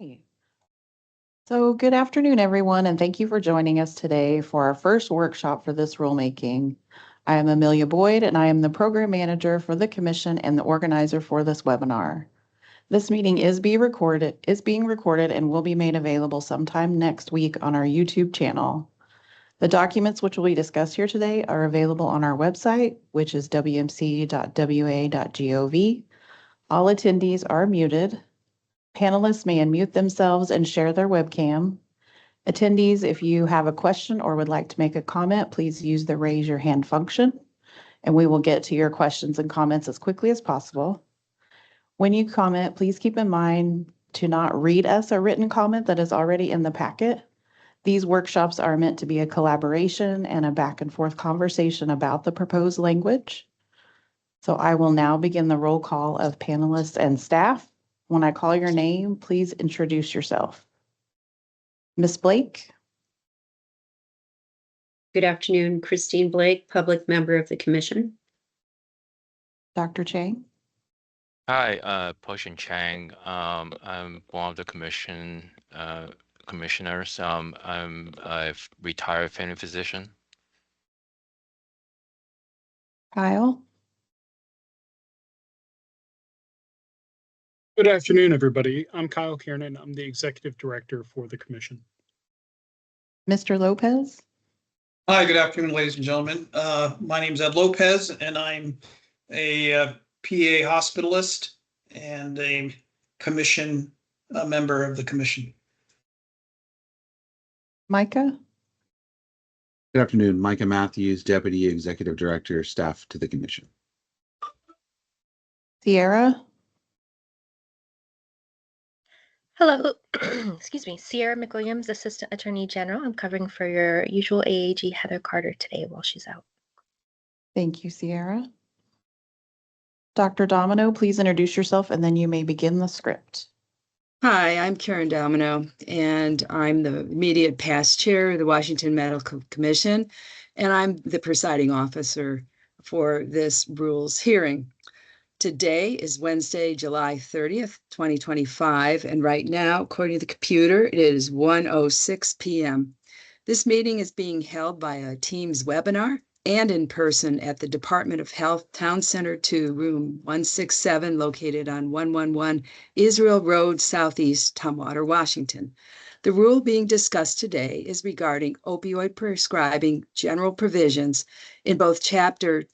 Hey. So good afternoon, everyone, and thank you for joining us today for our first workshop for this rulemaking. I am Amelia Boyd, and I am the program manager for the commission and the organizer for this webinar. This meeting is being recorded and will be made available sometime next week on our YouTube channel. The documents which we discuss here today are available on our website, which is wmc.wa.gov. All attendees are muted. Panelists may unmute themselves and share their webcam. Attendees, if you have a question or would like to make a comment, please use the raise your hand function, and we will get to your questions and comments as quickly as possible. When you comment, please keep in mind to not read us a written comment that is already in the packet. These workshops are meant to be a collaboration and a back and forth conversation about the proposed language. So I will now begin the roll call of panelists and staff. When I call your name, please introduce yourself. Ms. Blake? Good afternoon, Christine Blake, public member of the commission. Dr. Chang? Hi, Poshin Chang. I'm one of the commissioners. I'm a retired family physician. Kyle? Good afternoon, everybody. I'm Kyle Kiernan. I'm the executive director for the commission. Mr. Lopez? Hi, good afternoon, ladies and gentlemen. My name is Ed Lopez, and I'm a PA hospitalist and a member of the commission. Micah? Good afternoon, Micah Matthews, Deputy Executive Director, Staff to the Commission. Sierra? Hello, excuse me, Sierra McWilliams, Assistant Attorney General. I'm covering for your usual AAG Heather Carter today while she's out. Thank you, Sierra. Dr. Domino, please introduce yourself and then you may begin the script. Hi, I'm Karen Domino, and I'm the immediate past chair of the Washington Medical Commission, and I'm the presiding officer for this rules hearing. Today is Wednesday, July 30th, 2025, and right now, according to the computer, it is 1:06 p.m. This meeting is being held by a Teams webinar and in person at the Department of Health Town Center 2, room 167, located on 111 Israel Road, Southeast Tumwater, Washington. The rule being discussed today is regarding opioid prescribing general provisions in both Chapter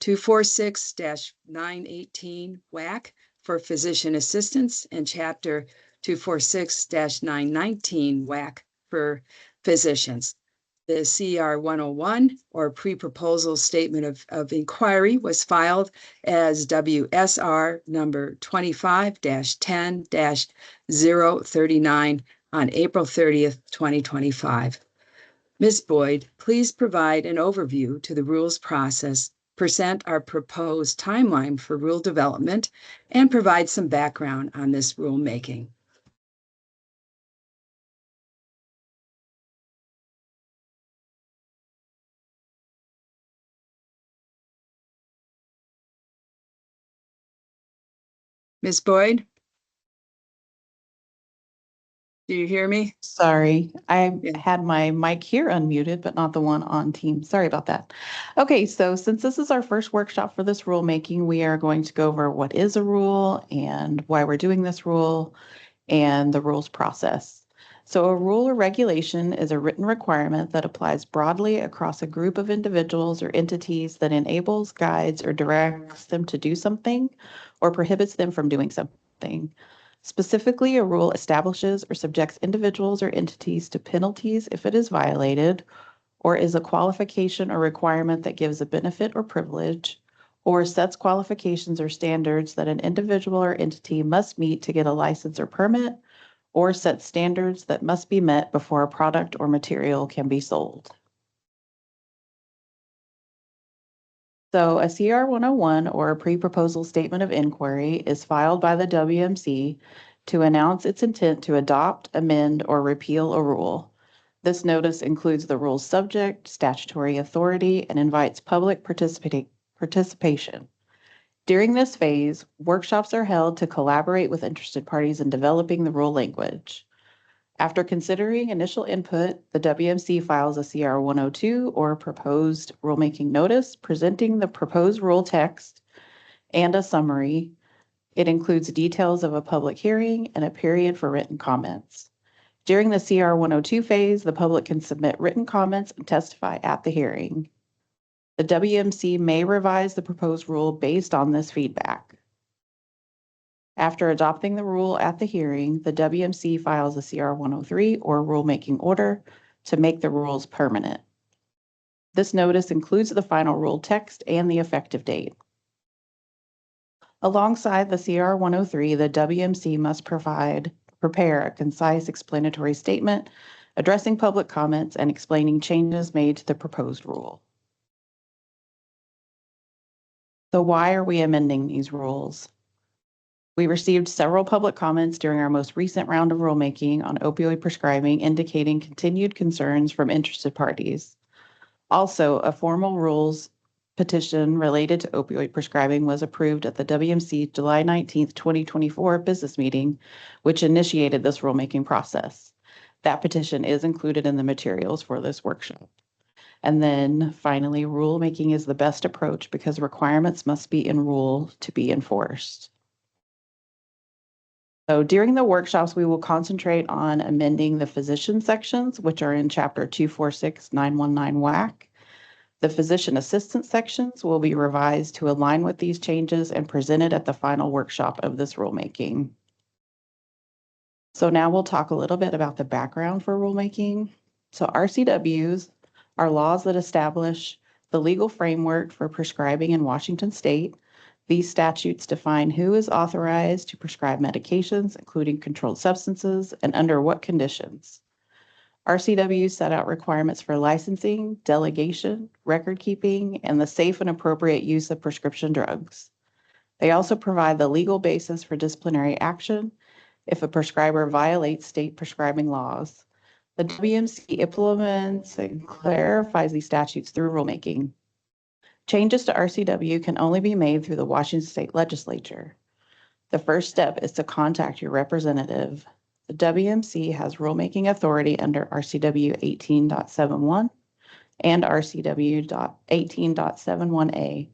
246-918 WAC for physician assistants and Chapter 246-919 WAC for physicians. The CR 101 or pre-proposal statement of inquiry was filed as WSR number 25-10-039 on April 30th, 2025. Ms. Boyd, please provide an overview to the rules process, present our proposed timeline for rule development, and provide some background on this rulemaking. Ms. Boyd? Do you hear me? Sorry, I had my mic here unmuted, but not the one on Teams. Sorry about that. Okay, so since this is our first workshop for this rulemaking, we are going to go over what is a rule and why we're doing this rule and the rules process. So a rule or regulation is a written requirement that applies broadly across a group of individuals or entities that enables, guides, or directs them to do something or prohibits them from doing something. Specifically, a rule establishes or subjects individuals or entities to penalties if it is violated, or is a qualification or requirement that gives a benefit or privilege, or sets qualifications or standards that an individual or entity must meet to get a license or permit, or sets standards that must be met before a product or material can be sold. So a CR 101 or a pre-proposal statement of inquiry is filed by the WMC to announce its intent to adopt, amend, or repeal a rule. This notice includes the rule's subject, statutory authority, and invites public participation. During this phase, workshops are held to collaborate with interested parties in developing the rule language. After considering initial input, the WMC files a CR 102 or proposed rulemaking notice presenting the proposed rule text and a summary. It includes details of a public hearing and a period for written comments. During the CR 102 phase, the public can submit written comments and testify at the hearing. The WMC may revise the proposed rule based on this feedback. After adopting the rule at the hearing, the WMC files a CR 103 or rulemaking order to make the rules permanent. This notice includes the final rule text and the effective date. Alongside the CR 103, the WMC must prepare a concise explanatory statement addressing public comments and explaining changes made to the proposed rule. So why are we amending these rules? We received several public comments during our most recent round of rulemaking on opioid prescribing, indicating continued concerns from interested parties. Also, a formal rules petition related to opioid prescribing was approved at the WMC July 19th, 2024 business meeting, which initiated this rulemaking process. That petition is included in the materials for this workshop. And then finally, rulemaking is the best approach because requirements must be in rule to be enforced. So during the workshops, we will concentrate on amending the physician sections, which are in Chapter 246919 WAC. The physician assistant sections will be revised to align with these changes and presented at the final workshop of this rulemaking. So now we'll talk a little bit about the background for rulemaking. So RCWs are laws that establish the legal framework for prescribing in Washington state. These statutes define who is authorized to prescribe medications, including controlled substances, and under what conditions. RCWs set out requirements for licensing, delegation, record keeping, and the safe and appropriate use of prescription drugs. They also provide the legal basis for disciplinary action if a prescriber violates state prescribing laws. The WMC implements and clarifies these statutes through rulemaking. Changes to RCW can only be made through the Washington State Legislature. The first step is to contact your representative. The WMC has rulemaking authority under RCW 18.71 and RCW 18.71A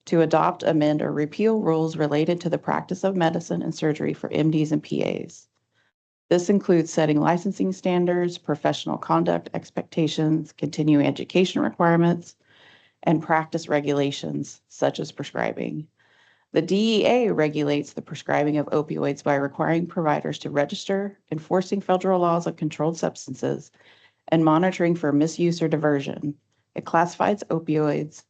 to adopt, amend, or repeal rules related to the practice of medicine and surgery for MDs and PAs. This includes setting licensing standards, professional conduct expectations, continuing education requirements, and practice regulations such as prescribing. The DEA regulates the prescribing of opioids by requiring providers to register, enforcing federal laws on controlled substances, and monitoring for misuse or diversion. It classifies opioids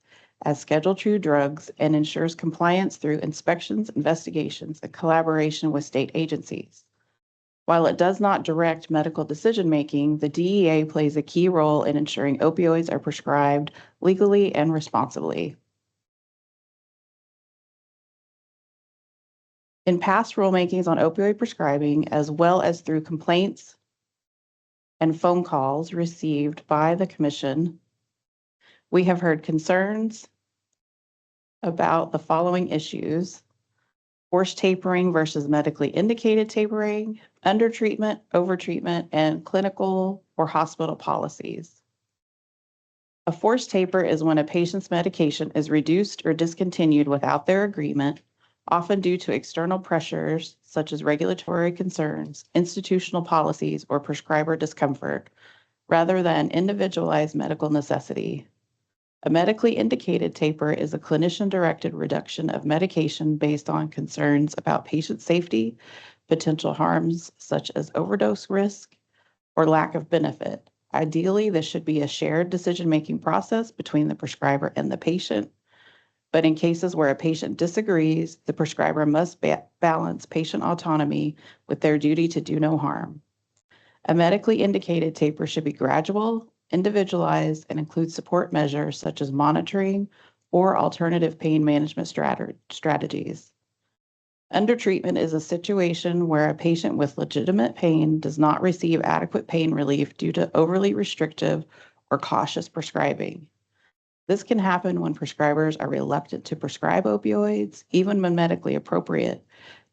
as Schedule II drugs and ensures compliance through inspections, investigations, and collaboration with state agencies. While it does not direct medical decision-making, the DEA plays a key role in ensuring opioids are prescribed legally and responsibly. In past rulemakings on opioid prescribing, as well as through complaints and phone calls received by the Commission, we have heard concerns about the following issues: forced tapering versus medically indicated tapering, undertreatment, overtreatment, and clinical or hospital policies. A forced taper is when a patient's medication is reduced or discontinued without their agreement, often due to external pressures such as regulatory concerns, institutional policies, or prescriber discomfort, rather than individualized medical necessity. A medically indicated taper is a clinician-directed reduction of medication based on concerns about patient safety, potential harms such as overdose risk, or lack of benefit. Ideally, this should be a shared decision-making process between the prescriber and the patient. But in cases where a patient disagrees, the prescriber must balance patient autonomy with their duty to do no harm. A medically indicated taper should be gradual, individualized, and include support measures such as monitoring or alternative pain management strategies. Undertreatment is a situation where a patient with legitimate pain does not receive adequate pain relief due to overly restrictive or cautious prescribing. This can happen when prescribers are reluctant to prescribe opioids, even when medically appropriate,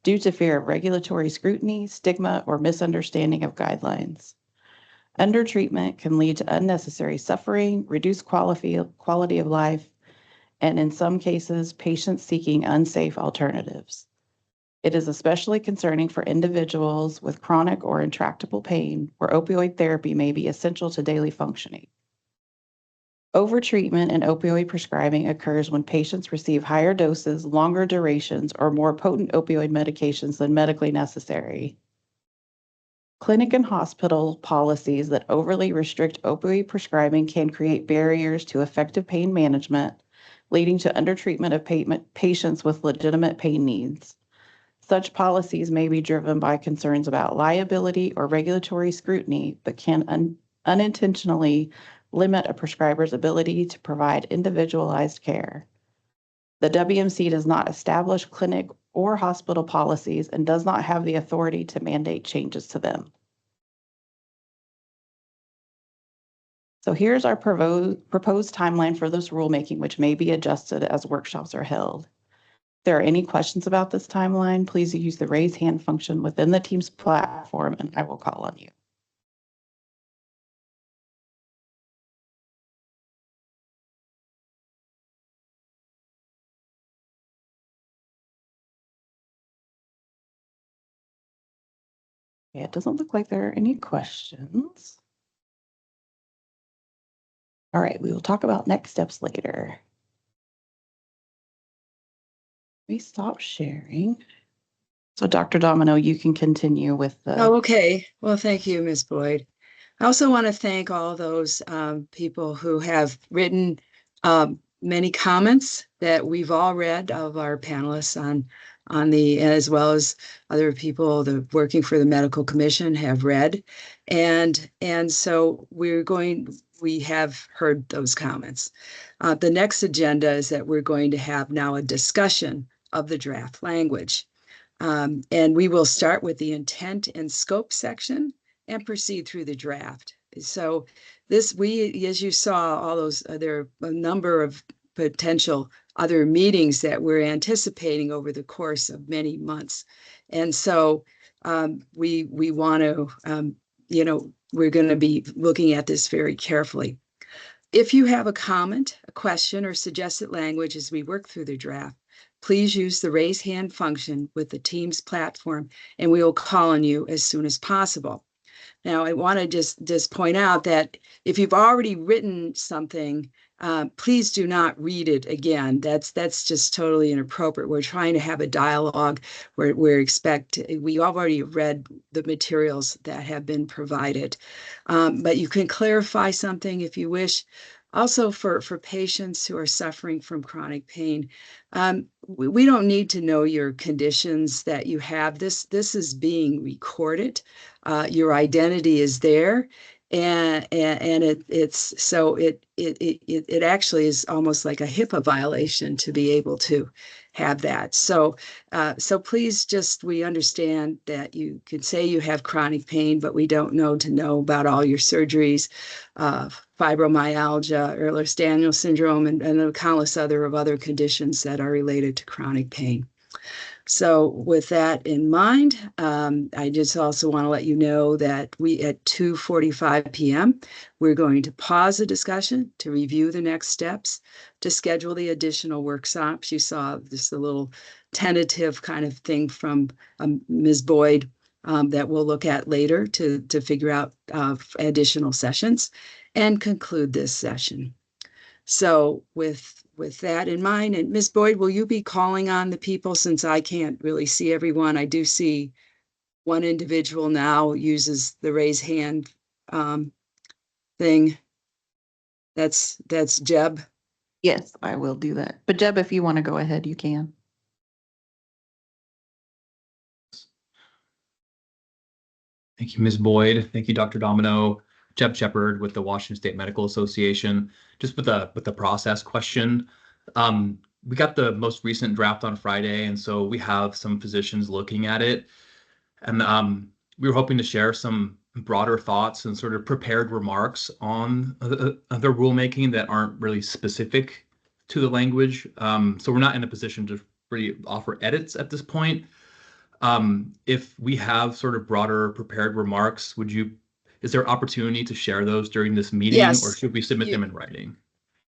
due to fear of regulatory scrutiny, stigma, or misunderstanding of guidelines. Undertreatment can lead to unnecessary suffering, reduced quality of life, and in some cases, patients seeking unsafe alternatives. It is especially concerning for individuals with chronic or intractable pain where opioid therapy may be essential to daily functioning. Overtreatment and opioid prescribing occurs when patients receive higher doses, longer durations, or more potent opioid medications than medically necessary. Clinic and hospital policies that overly restrict opioid prescribing can create barriers to effective pain management, leading to undertreatment of patients with legitimate pain needs. Such policies may be driven by concerns about liability or regulatory scrutiny, but can unintentionally limit a prescriber's ability to provide individualized care. The WMC does not establish clinic or hospital policies and does not have the authority to mandate changes to them. So here's our proposed timeline for this rulemaking, which may be adjusted as workshops are held. If there are any questions about this timeline, please use the raise hand function within the Teams platform and I will call on you. Okay, it doesn't look like there are any questions. All right, we will talk about next steps later. Let me stop sharing. So Dr. Domino, you can continue with the. Oh, okay. Well, thank you, Ms. Boyd. I also want to thank all those people who have written many comments that we've all read of our panelists on the, as well as other people that working for the Medical Commission have read. And so we have heard those comments. The next agenda is that we're going to have now a discussion of the draft language. And we will start with the intent and scope section and proceed through the draft. So as you saw, all those, there are a number of potential other meetings that we're anticipating over the course of many months. And so we want to, we're going to be looking at this very carefully. If you have a comment, a question, or suggested language as we work through the draft, please use the raise hand function with the Teams platform, and we will call on you as soon as possible. Now, I want to just point out that if you've already written something, please do not read it again. That's just totally inappropriate. We're trying to have a dialogue where we already read the materials that have been provided. But you can clarify something if you wish. Also, for patients who are suffering from chronic pain, we don't need to know your conditions that you have. This is being recorded. Your identity is there, and it actually is almost like a HIPAA violation to be able to have that. So please we understand that you can say you have chronic pain, but we don't know about all your surgeries, fibromyalgia, Ehlers-Danlos syndrome, and a countless other conditions that are related to chronic pain. So with that in mind, I just also want to let you know that at 2:45 p.m., we're going to pause the discussion to review the next steps, to schedule the additional workshops. You saw just a little tentative kind of thing from Ms. Boyd that we'll look at later to figure out additional sessions and conclude this session. So with that in mind, and Ms. Boyd, will you be calling on the people since I can't really see everyone? I do see one individual now uses the raise hand thing. That's Jeb. Yes, I will do that. But Jeb, if you want to go ahead, you can. Thank you, Ms. Boyd. Thank you, Dr. Domino. Jeb Shepard with the Washington State Medical Association. Just with the process question, we got the most recent draft on Friday, and so we have some physicians looking at it, and we were hoping to share some broader thoughts and sort of prepared remarks on the rulemaking that aren't really specific to the language. So we're not in a position to really offer edits at this point. If we have sort of broader prepared remarks, is there opportunity to share those during this meeting, Yes. or should we submit them in writing?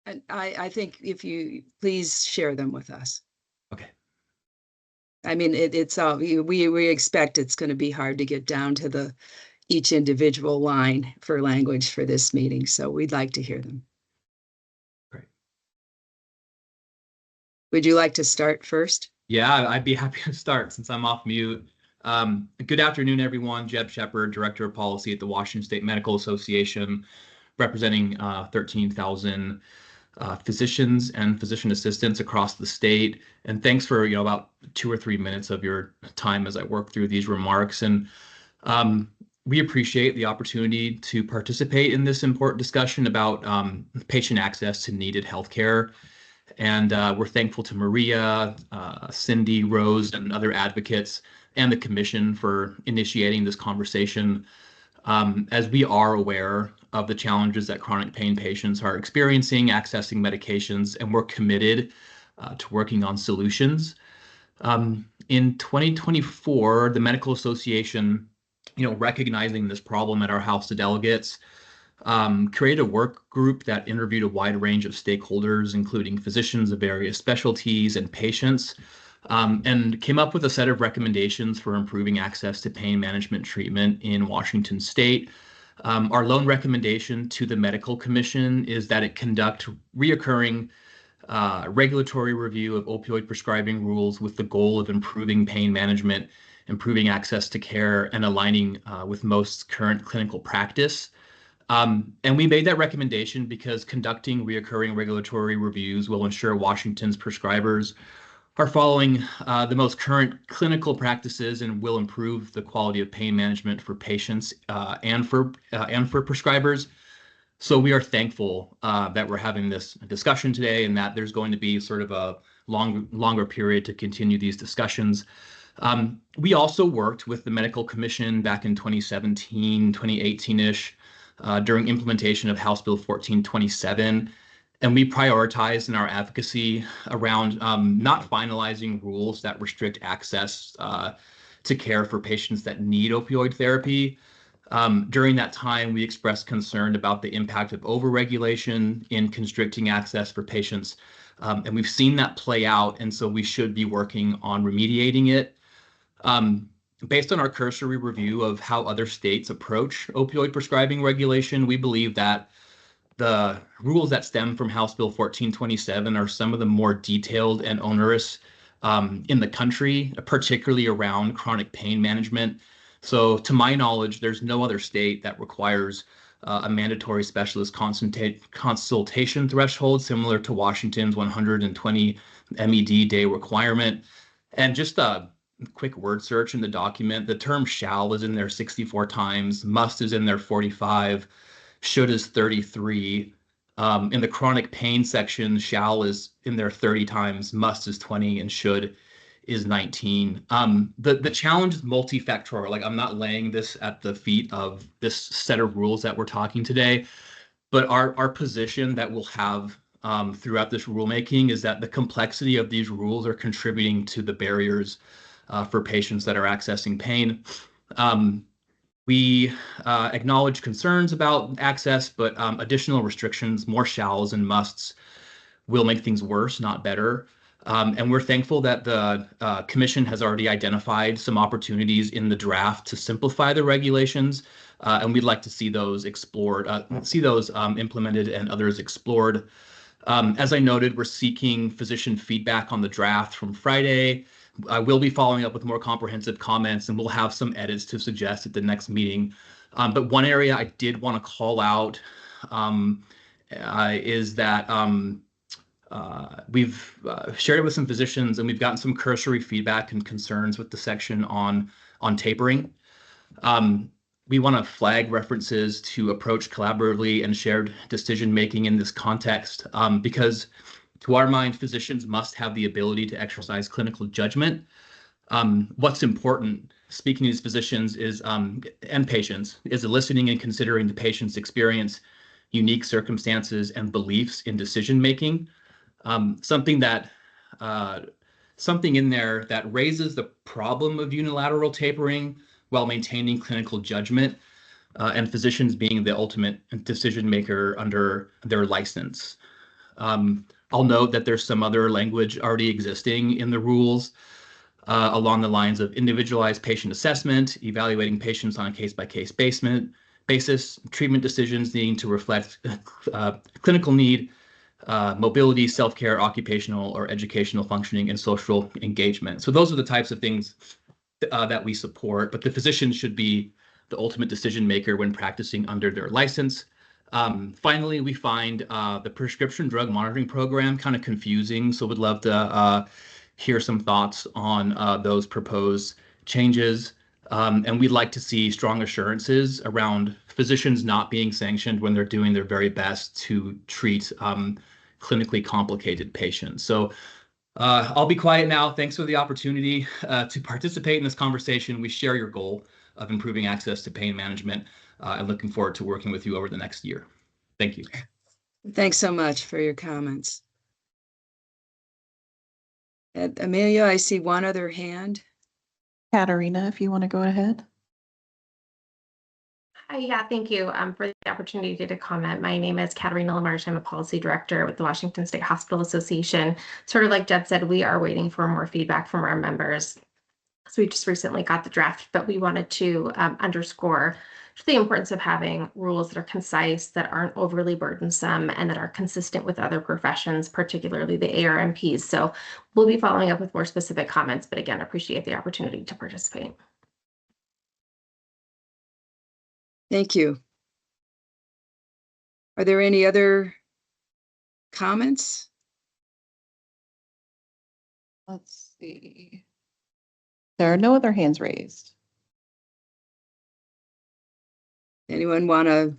And I think if you please share them with us. Okay. I mean, it's we expect it's going to be hard to get down to each individual line for language for this meeting, so we'd like to hear them. Great. Would you like to start first? Yeah, I'd be happy to start since I'm off mute. Good afternoon, everyone. Jeb Shepard, Director of Policy at the Washington State Medical Association, representing 13,000 physicians and physician assistants across the state. And thanks for about 2 or 3 minutes of your time as I work through these remarks. And we appreciate the opportunity to participate in this important discussion about patient access to needed healthcare. And we're thankful to Maria, Cindy, Rose, and other advocates and the commission for initiating this conversation. As we are aware of the challenges that chronic pain patients are experiencing, accessing medications, and we're committed to working on solutions. In 2024, the Medical Association, recognizing this problem at our House of Delegates, created a work group that interviewed a wide range of stakeholders, including physicians of various specialties and patients, and came up with a set of recommendations for improving access to pain management treatment in Washington State. Our lone recommendation to the Medical Commission is that it conduct reoccurring regulatory review of opioid prescribing rules with the goal of improving pain management, improving access to care, and aligning with most current clinical practice. And we made that recommendation because conducting reoccurring regulatory reviews will ensure Washington's prescribers are following the most current clinical practices and will improve the quality of pain management for patients and for prescribers. So we are thankful that we're having this discussion today and that there's going to be sort of a longer period to continue these discussions. We also worked with the Medical Commission back in 2017, 2018-ish during implementation of House Bill 1427. And we prioritized in our advocacy around not finalizing rules that restrict access to care for patients that need opioid therapy. During that time, we expressed concern about the impact of overregulation in constricting access for patients. And we've seen that play out, and so we should be working on remediating it. Based on our cursory review of how other states approach opioid prescribing regulation, we believe that the rules that stem from House Bill 1427 are some of the more detailed and onerous in the country, particularly around chronic pain management. So to my knowledge, there's no other state that requires a mandatory specialist consultation threshold similar to Washington's 120 MED day requirement. And just a quick word search in the document, the term shall is in there 64 times, must is in there 45, should is 33. In the chronic pain section, shall is in there 30 times, must is 20, and should is 19. The challenge is multifactorial. Like, I'm not laying this at the feet of this set of rules that we're talking today, but our position that we'll have throughout this rulemaking is that the complexity of these rules are contributing to the barriers for patients that are accessing pain. We acknowledge concerns about access, but additional restrictions, more shalls and musts, will make things worse, not better. And we're thankful that the commission has already identified some opportunities in the draft to simplify the regulations, and we'd like to see those explored, implemented and others explored. As I noted, we're seeking physician feedback on the draft from Friday. I will be following up with more comprehensive comments, and we'll have some edits to suggest at the next meeting. But one area I did want to call out is that we've shared it with some physicians, and we've gotten some cursory feedback and concerns with the section on tapering. We want to flag references to approach collaboratively and shared decision-making in this context because to our mind, physicians must have the ability to exercise clinical judgment. What's important, speaking to these physicians is and patients, is listening and considering the patient's experience, unique circumstances, and beliefs in decision making. Something in there that raises the problem of unilateral tapering while maintaining clinical judgment, and physicians being the ultimate decision maker under their license. I'll note that there's some other language already existing in the rules along the lines of individualized patient assessment, evaluating patients on a case-by-case basis, treatment decisions needing to reflect clinical need, mobility, self-care, occupational or educational functioning, and social engagement. So those are the types of things that we support, but the physician should be the ultimate decision maker when practicing under their license. Finally, we find the prescription drug monitoring program kind of confusing, so would love to hear some thoughts on those proposed changes. And we'd like to see strong assurances around physicians not being sanctioned when they're doing their very best to treat clinically complicated patients. So I'll be quiet now. Thanks for the opportunity to participate in this conversation. We share your goal of improving access to pain management, and looking forward to working with you over the next year. Thank you. Thanks so much for your comments. And Amelia, I see one other hand. Katarina, if you want to go ahead. Hi, yeah, thank you for the opportunity to comment. My name is Katarina Lamarche. I'm a policy director with the Washington State Hospital Association. Sort of like Deb said, we are waiting for more feedback from our members. So we just recently got the draft, but we wanted to underscore the importance of having rules that are concise, that aren't overly burdensome, and that are consistent with other professions, particularly the ARMPs. So we'll be following up with more specific comments, but again, appreciate the opportunity to participate. Thank you. Are there any other comments? Let's see. There are no other hands raised. Anyone want to,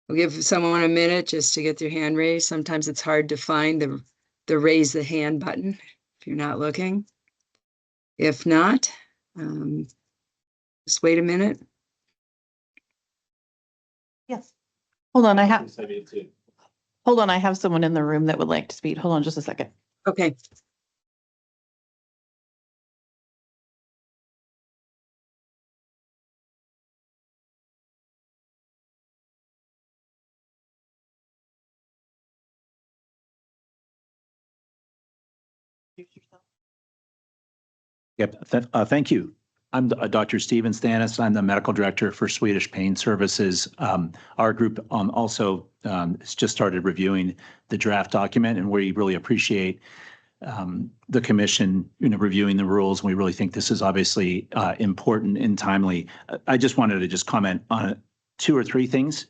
we'll give someone a minute just to get their hand raised. Sometimes it's hard to find the raise the hand button if you're not looking. If not, just wait a minute. Yes. Hold on, I have someone in the room that would like to speak. Hold on just a second. Okay. Yep. Thank you. I'm Dr. Steven Stanis. I'm the medical director for Swedish Pain Services. Our group also has just started reviewing the draft document, and we really appreciate the commission, reviewing the rules. We really think this is obviously important and timely. I just wanted to just comment on 2 or 3 things.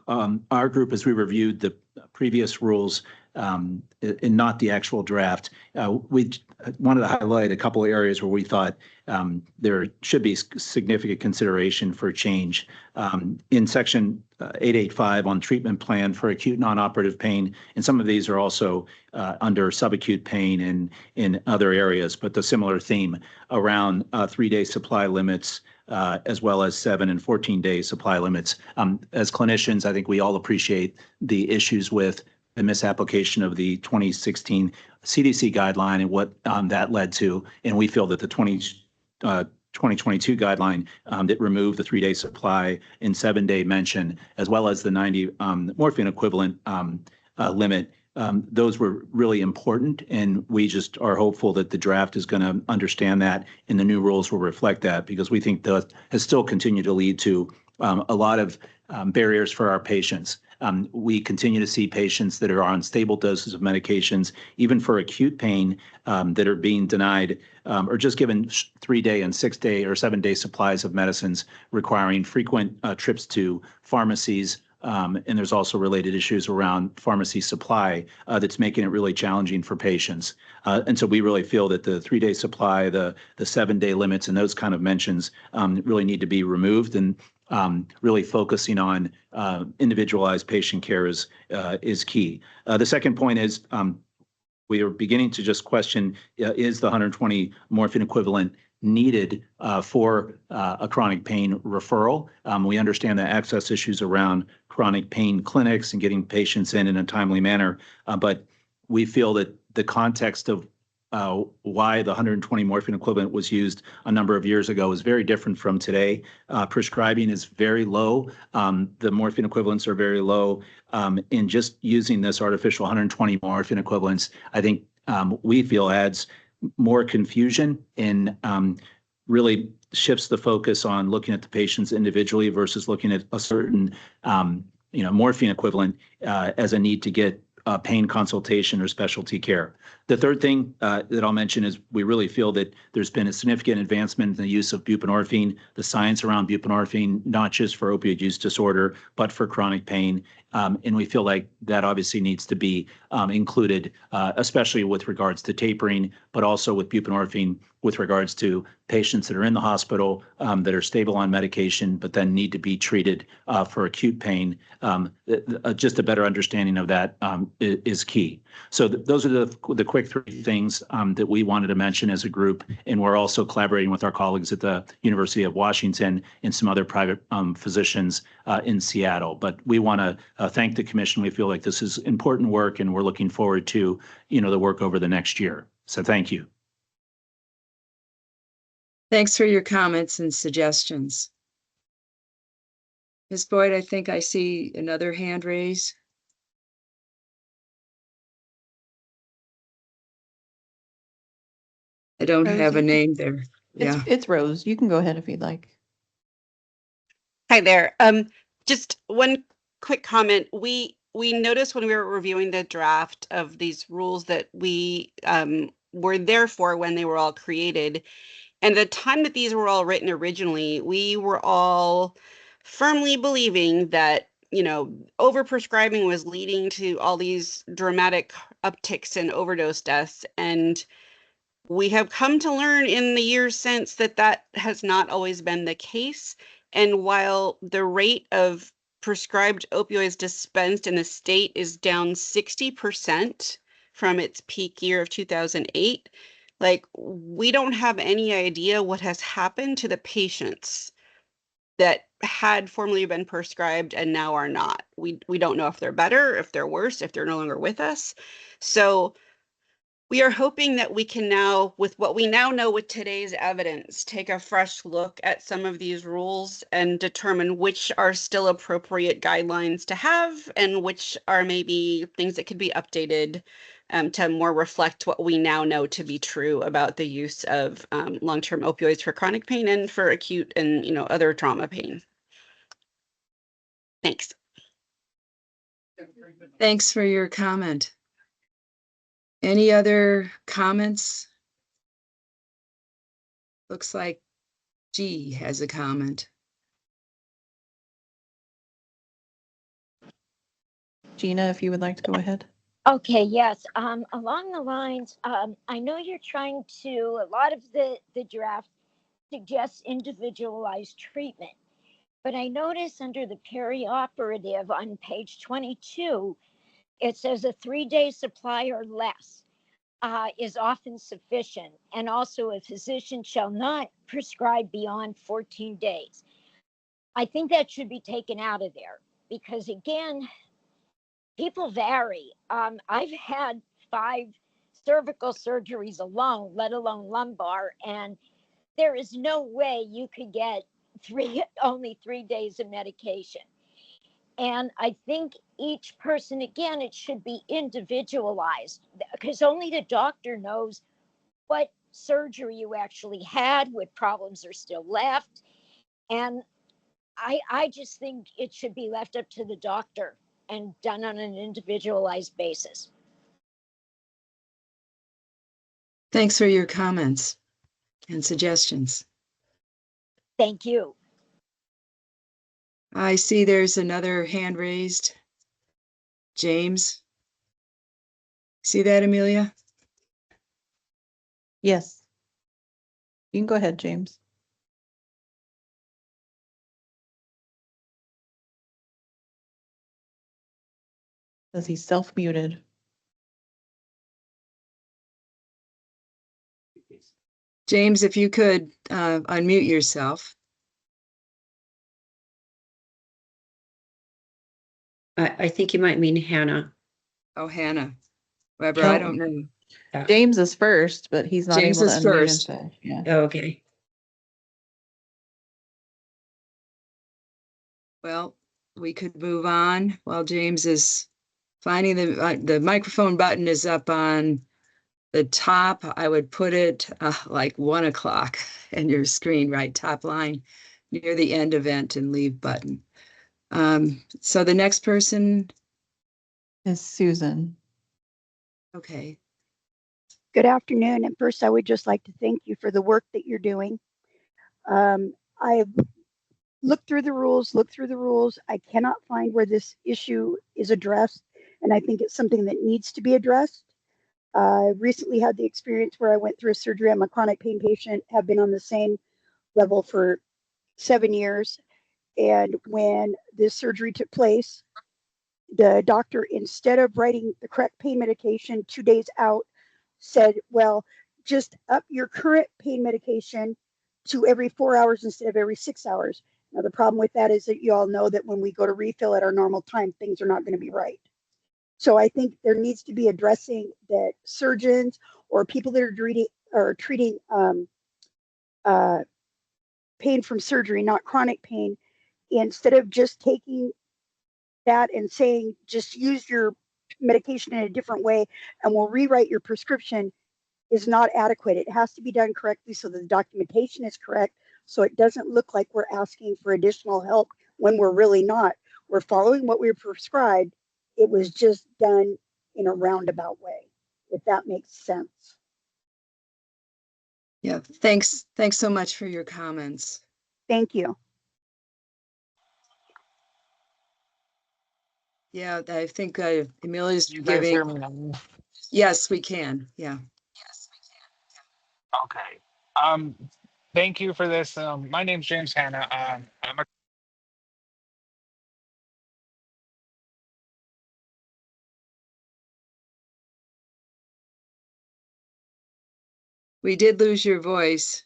Our group, as we reviewed the previous rules, and not the actual draft, we wanted to highlight a couple of areas where we thought there should be significant consideration for change. In section 885 on treatment plan for acute non-operative pain, and some of these are also under subacute pain and in other areas, but the similar theme around 3-day supply limits, as well as 7 and 14-day supply limits. As clinicians, I think we all appreciate the issues with the misapplication of the 2016 CDC guideline and what that led to. And we feel that the 2022 guideline that removed the 3-day supply and 7-day mention, as well as the 90 morphine equivalent limit, those were really important. And we just are hopeful that the draft is going to understand that and the new rules will reflect that, because we think that has still continued to lead to a lot of barriers for our patients. We continue to see patients that are on stable doses of medications, even for acute pain, that are being denied or just given 3-day and 6-day or 7-day supplies of medicines, requiring frequent trips to pharmacies. And there's also related issues around pharmacy supply that's making it really challenging for patients. And so we really feel that the 3-day supply, the 7-day limits, and those kind of mentions really need to be removed, and really focusing on individualized patient care is key. The second point is we are beginning to just question, is the 120 morphine equivalent needed for a chronic pain referral? We understand the access issues around chronic pain clinics and getting patients in a timely manner, but we feel that the context of why the 120 morphine equivalent was used a number of years ago is very different from today. Prescribing is very low. The morphine equivalents are very low. In just using this artificial 120 morphine equivalents, I think we feel adds more confusion and really shifts the focus on looking at the patients individually versus looking at a certain morphine equivalent as a need to get pain consultation or specialty care. The third thing that I'll mention is we really feel that there's been a significant advancement in the use of buprenorphine, the science around buprenorphine, not just for opioid use disorder, but for chronic pain. And we feel like that obviously needs to be included, especially with regards to tapering, but also with buprenorphine with regards to patients that are in the hospital that are stable on medication, but then need to be treated for acute pain. Just a better understanding of that is key. So those are the quick three things that we wanted to mention as a group. And we're also collaborating with our colleagues at the University of Washington and some other private physicians in Seattle. But we want to thank the commission. We feel like this is important work, and we're looking forward to the work over the next year. So thank you. Thanks for your comments and suggestions. Ms. Boyd, I think I see another hand raised. I don't Rose, have a you can- name there. Yeah. It's Rose. You can go ahead if you'd like. Hi there. Just one quick comment. We noticed when we were reviewing the draft of these rules that we were there for when they were all created. And the time that these were all written originally, we were all firmly believing that, overprescribing was leading to all these dramatic upticks in overdose deaths. And we have come to learn in the years since that that has not always been the case. And while the rate of prescribed opioids dispensed in the state is down 60% from its peak year of 2008, we don't have any idea what has happened to the patients that had formerly been prescribed and now are not. We don't know if they're better, if they're worse, if they're no longer with us. So we are hoping that we can now, with what we now know with today's evidence, take a fresh look at some of these rules and determine which are still appropriate guidelines to have and which are maybe things that could be updated to more reflect what we now know to be true about the use of long-term opioids for chronic pain and for acute and other trauma pain. Thanks. Thanks for your comment. Any other comments? Looks like G has a comment. Gina, if you would like to go ahead. Okay, yes. Along the lines, I know you're trying to, a lot of the draft suggests individualized treatment, but I notice under the perioperative on page 22, it says a 3-day supply or less is often sufficient, and also a physician shall not prescribe beyond 14 days. I think that should be taken out of there because, again, people vary. I've had 5 cervical surgeries alone, let alone lumbar, and there is no way you could get only 3 days of medication. And I think each person, again, it should be individualized because only the doctor knows what surgery you actually had, what problems are still left. And I just think it should be left up to the doctor and done on an individualized basis. Thanks for your comments and suggestions. Thank you. I see there's another hand raised. James. See that, Amelia? Yes. You can go ahead, James. Says he's self-muted. James, if you could unmute yourself. I think you might mean Hannah. Oh, Hannah. Weber, I don't know. James is first, but he's not James able to is unmute first. himself. Yeah. Oh, okay. Well, we could move on while James is finding the microphone button is up on the top. I would put it like 1 o'clock in your screen, right top line near the end event and leave button. So the next person. Is Susan. Okay. Good afternoon. And first, I would just like to thank you for the work that you're doing. I've looked through the rules. I cannot find where this issue is addressed, and I think it's something that needs to be addressed. I recently had the experience where I went through a surgery. I'm a chronic pain patient, have been on the same level for 7 years. And when this surgery took place, the doctor, instead of writing the correct pain medication 2 days out, said, well, just up your current pain medication to every 4 hours instead of every 6 hours. Now, the problem with that is that you all know that when we go to refill at our normal time, things are not going to be right. So I think there needs to be addressing that surgeons or people that are treating pain from surgery, not chronic pain, instead of just taking that and saying, just use your medication in a different way and we'll rewrite your prescription, is not adequate. It has to be done correctly so that the documentation is correct, so it doesn't look like we're asking for additional help when we're really not. We're following what we were prescribed. It was just done in a roundabout way, if that makes sense. Yeah, thanks. Thanks so much for your comments. Thank you. Yeah, I think Amelia's You guys hear me giving. now? Yes, we can. Yeah. Okay. Thank you for this. My name's James Hanna. I'm a We did lose your voice.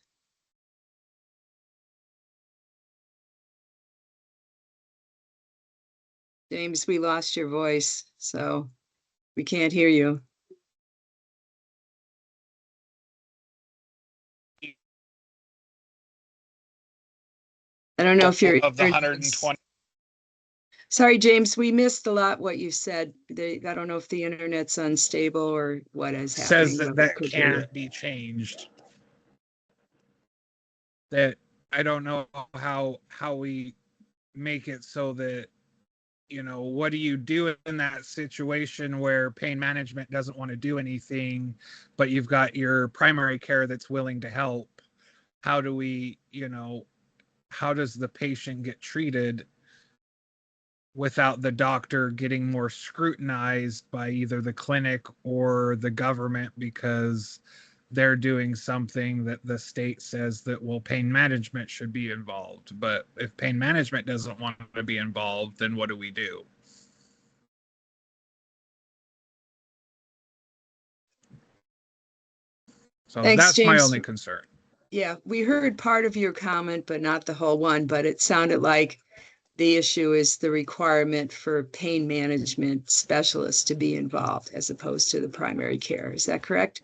James, we lost your voice, so we can't hear you. I don't know if you're of the 120. Sorry, James, we missed a lot what you said. I don't know if the internet's unstable or what is happening. Says that that can't be changed. That I don't know how we make it so that, you know, what do you do in that situation where pain management doesn't want to do anything, but you've got your primary care that's willing to help? How do we, you know, how does the patient get treated without the doctor getting more scrutinized by either the clinic or the government because they're doing something that the state says that, well, pain management should be involved. But if pain management doesn't want to be involved, then what do we do? So Thanks, that's James. my only concern. Yeah, we heard part of your comment, but not the whole one, but it sounded like the issue is the requirement for pain management specialists to be involved as opposed to the primary care. Is that correct?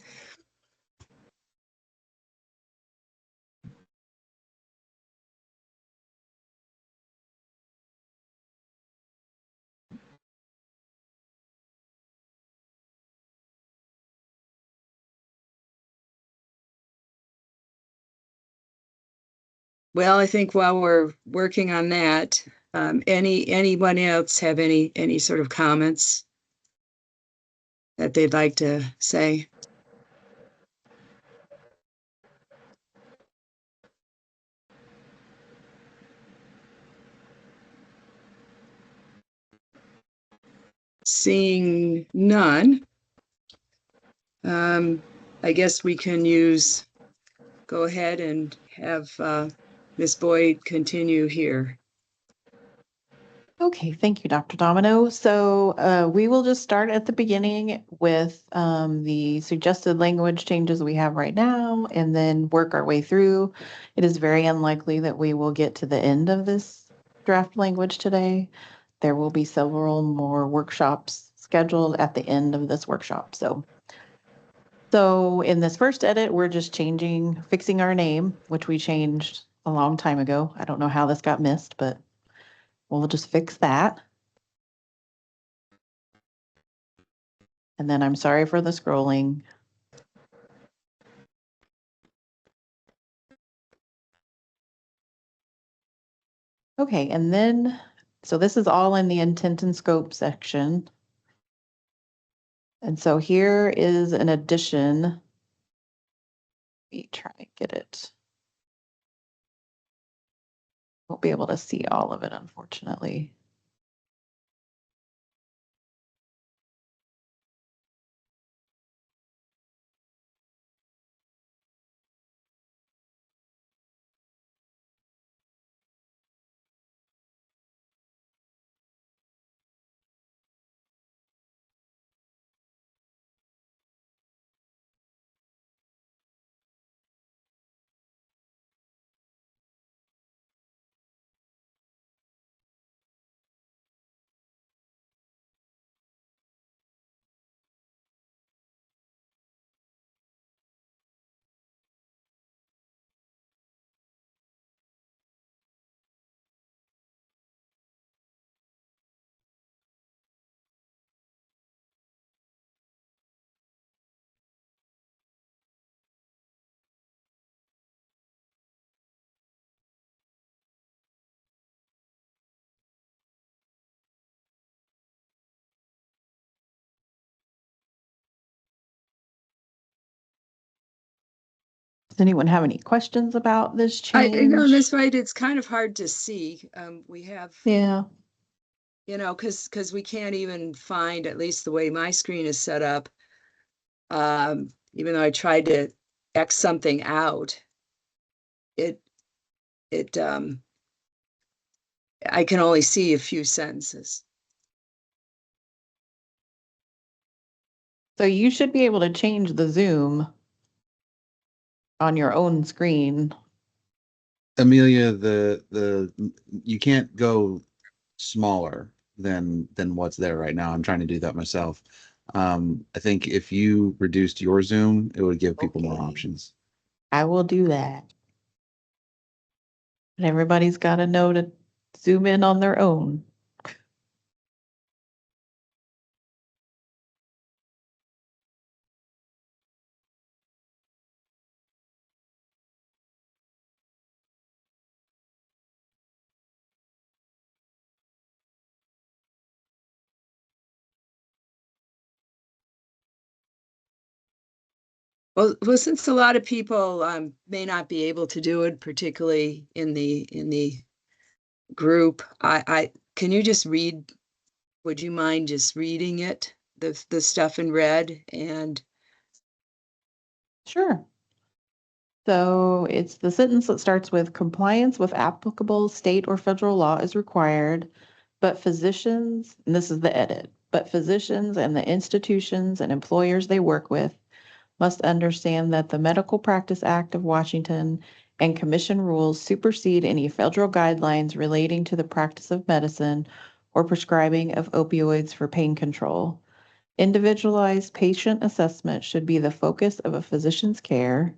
Well, I think while we're working on that, anyone else have any sort of comments that they'd like to say? Seeing none, I guess we can go ahead and have Ms. Boyd continue here. Okay, thank you, Dr. Domino. So we will just start at the beginning with the suggested language changes we have right now and then work our way through. It is very unlikely that we will get to the end of this draft language today. There will be several more workshops scheduled at the end of this workshop. So in this first edit, we're just fixing our name, which we changed a long time ago. I don't know how this got missed, but we'll just fix that. And then I'm sorry for the scrolling. Okay, and then, so this is all in the intent and scope section. And so here is an addition. Let me try and get it. Won't be able to see all of it, unfortunately. Does anyone have any questions about this change? I know that's right. It's kind of hard to see. We have, Yeah. Because we can't even find, at least the way my screen is set up. Even though I tried to X something out, I can only see a few sentences. So you should be able to change the zoom on your own screen. Amelia, you can't go smaller than what's there right now. I'm trying to do that myself. I think if you reduced your zoom, it would give people more options. I will do that. And everybody's got to know to zoom in on their own. Well, since a lot of people may not be able to do it, particularly in the group, I can you just read? Would you mind just reading it, the stuff in red? And Sure. So it's the sentence that starts with compliance with applicable state or federal law is required, but physicians, and this is the edit, but physicians and the institutions and employers they work with must understand that the Medical Practice Act of Washington and commission rules supersede any federal guidelines relating to the practice of medicine or prescribing of opioids for pain control. Individualized patient assessment should be the focus of a physician's care.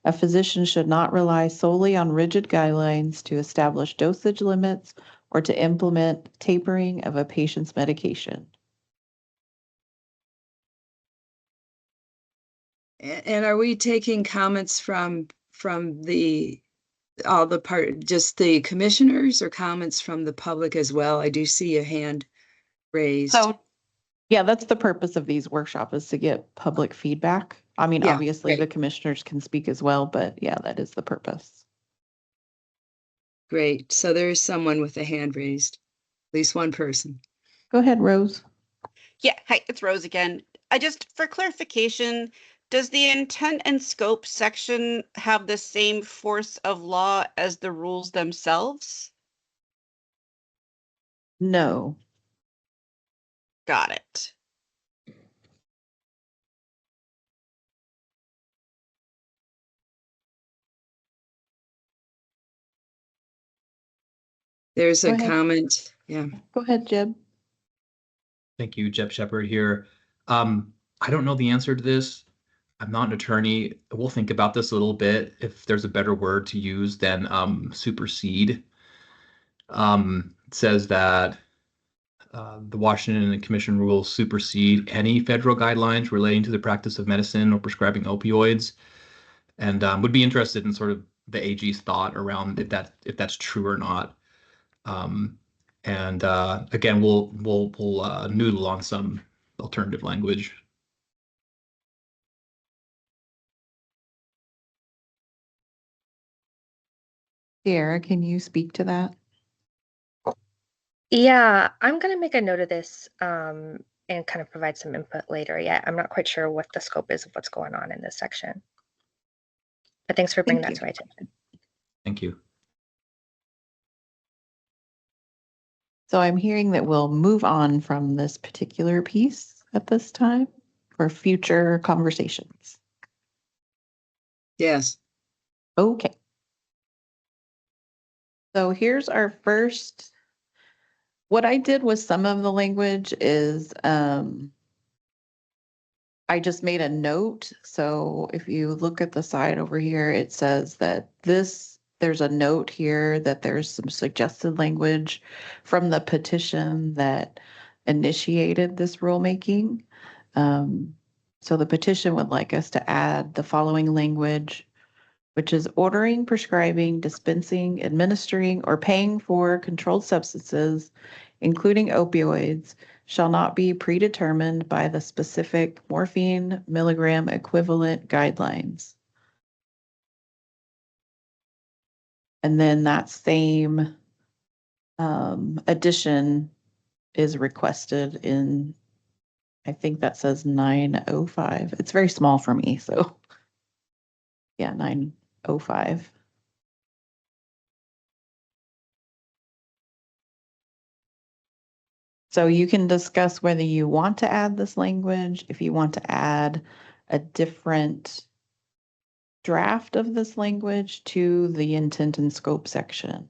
A physician should not rely solely on rigid guidelines to establish dosage limits or to implement tapering of a patient's medication. are we taking comments from all the part, just the commissioners, or comments from the public as well? I do see a hand raised. So, yeah, that's the purpose of these workshops, is to get public feedback. I mean, Yeah, obviously great. the commissioners can speak as well, but yeah, that is the purpose. Great. So there's someone with a hand raised, at least one person. Go ahead, Rose. Yeah, hi, it's Rose again. For clarification, does the intent and scope section have the same force of law as the rules themselves? No. Got it. There's Go a ahead. comment. Yeah. Go ahead, Jeb. Thank you, Jeb Shepard here. I don't know the answer to this. I'm not an attorney. We'll think about this a little bit. If there's a better word to use than supersede. It says that the Washington Commission rules supersede any federal guidelines relating to the practice of medicine or prescribing opioids, and would be interested in sort of the AG's thought around if that's true or not. And again, we'll noodle on some alternative language. Sierra, can you speak to that? Yeah, I'm gonna make a note of this and kind of provide some input later. Yeah, I'm not quite sure what the scope is of what's going on in this section. But thanks for bringing that to my attention. Thank you. So I'm hearing that we'll move on from this particular piece at this time for future conversations. Yes. Okay. So here's our first. What I did with some of the language is I just made a note. So if you look at the side over here, it says that there's a note here that there's some suggested language from the petition that initiated this rulemaking. So the petition would like us to add the following language, which is ordering, prescribing, dispensing, administering, or paying for controlled substances, including opioids, shall not be predetermined by the specific morphine milligram equivalent guidelines. And then that same addition is requested in, I think that says 905. It's very small for me, so yeah, 905. So you can discuss whether you want to add this language, if you want to add a different draft of this language to the intent and scope section.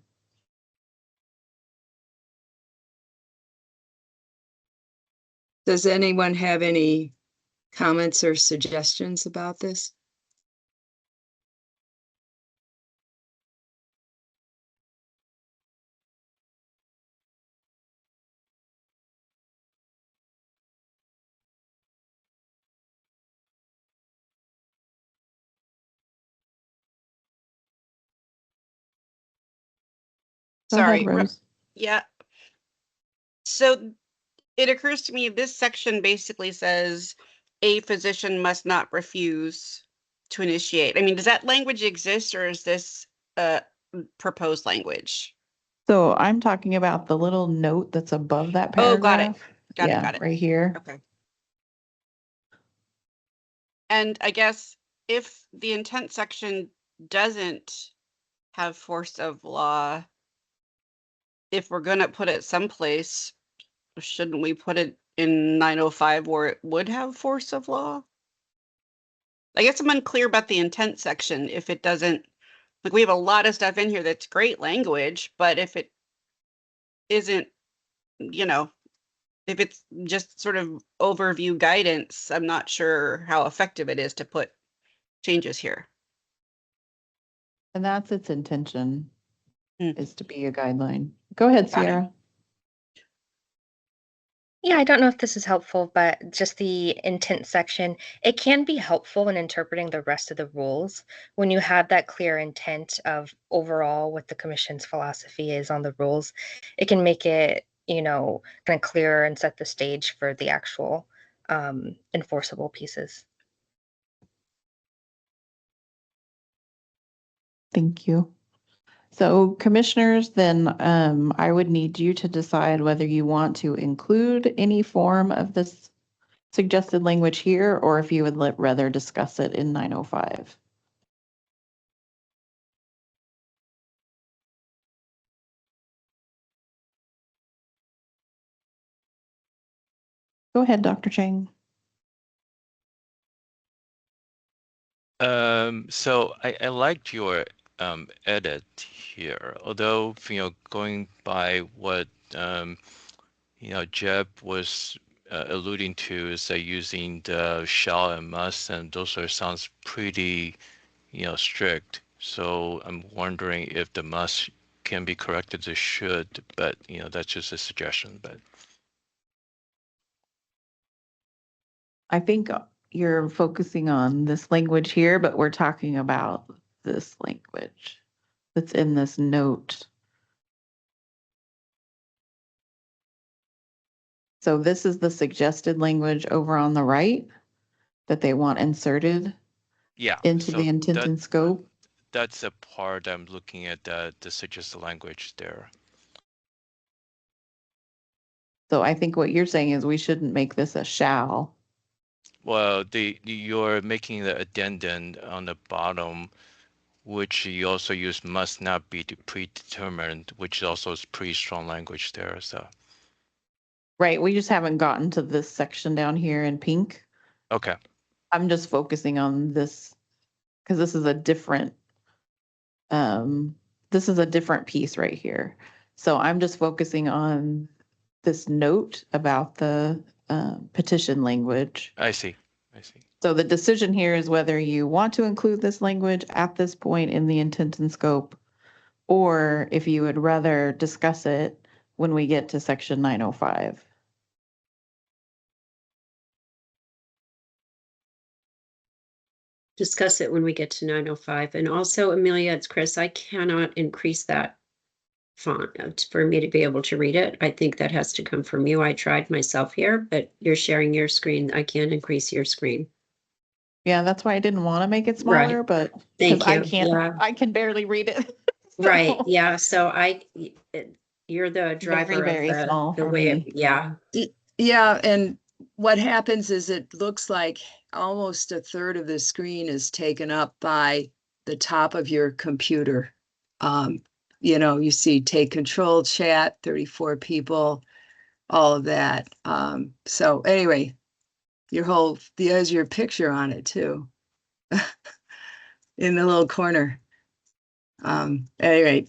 Does anyone have any comments or suggestions about this? Sorry. Rose. Yeah. So it occurs to me this section basically says a physician must not refuse to initiate. I mean, does that language exist or is this proposed language? So I'm talking about the little note that's above that Oh, got it. paragraph. Got Yeah, it. right here. Okay. And I guess if the intent section doesn't have force of law, if we're going to put it someplace, shouldn't we put it in 905 where it would have force of law? I guess I'm unclear about the intent section. If it doesn't, like, we have a lot of stuff in here that's great language, but if it isn't, you know, if it's just sort of overview guidance, I'm not sure how effective it is to put changes here. And that's its intention, is to be a guideline. Go ahead, Sierra. Yeah, I don't know if this is helpful, but just the intent section, it can be helpful in interpreting the rest of the rules when you have that clear intent of overall what the commission's philosophy is on the rules. It can make it, kind of clearer and set the stage for the actual enforceable pieces. Thank you. So commissioners, then I would need you to decide whether you want to include any form of this suggested language here, or if you would rather discuss it in 905. Go ahead, Dr. Chang. So I liked your edit here, although going by what Jeb was alluding to is that using the shall and must, and those are sounds pretty strict. So I'm wondering if the must can be corrected to should, but that's just a suggestion. But I think you're focusing on this language here, but we're talking about this language that's in this note. So this is the suggested language over on the right that they want inserted yeah, into so the intent and scope. that's a part I'm looking at, the suggested language there. So I think what you're saying is we shouldn't make this a shall. Well, you're making the addendum on the bottom, which you also use must not be predetermined, which also is pretty strong language there. So Right, we just haven't gotten to this section down here in pink. okay, I'm just focusing on this because this is a different piece right here. So I'm just focusing on this note about the petition language. I see. So the decision here is whether you want to include this language at this point in the intent and scope, or if you would rather discuss it when we get to section 905. Discuss it when we get to 905. And also, Amelia, it's Chris, I cannot increase that font for me to be able to read it. I think that has to come from you. I tried myself here, but you're sharing your screen. I can't increase your screen. Yeah, that's why I didn't want to make it smaller, Right. but Thank I you. can't, Yeah. I can barely read it. Right. So, Yeah. So you're the driver very of small the for way me. yeah. Yeah, and what happens is it looks like almost a third of the screen is taken up by the top of your computer. You see take control chat, 34 people, all of that. So anyway, there's your picture on it too. In the little corner. Anyway.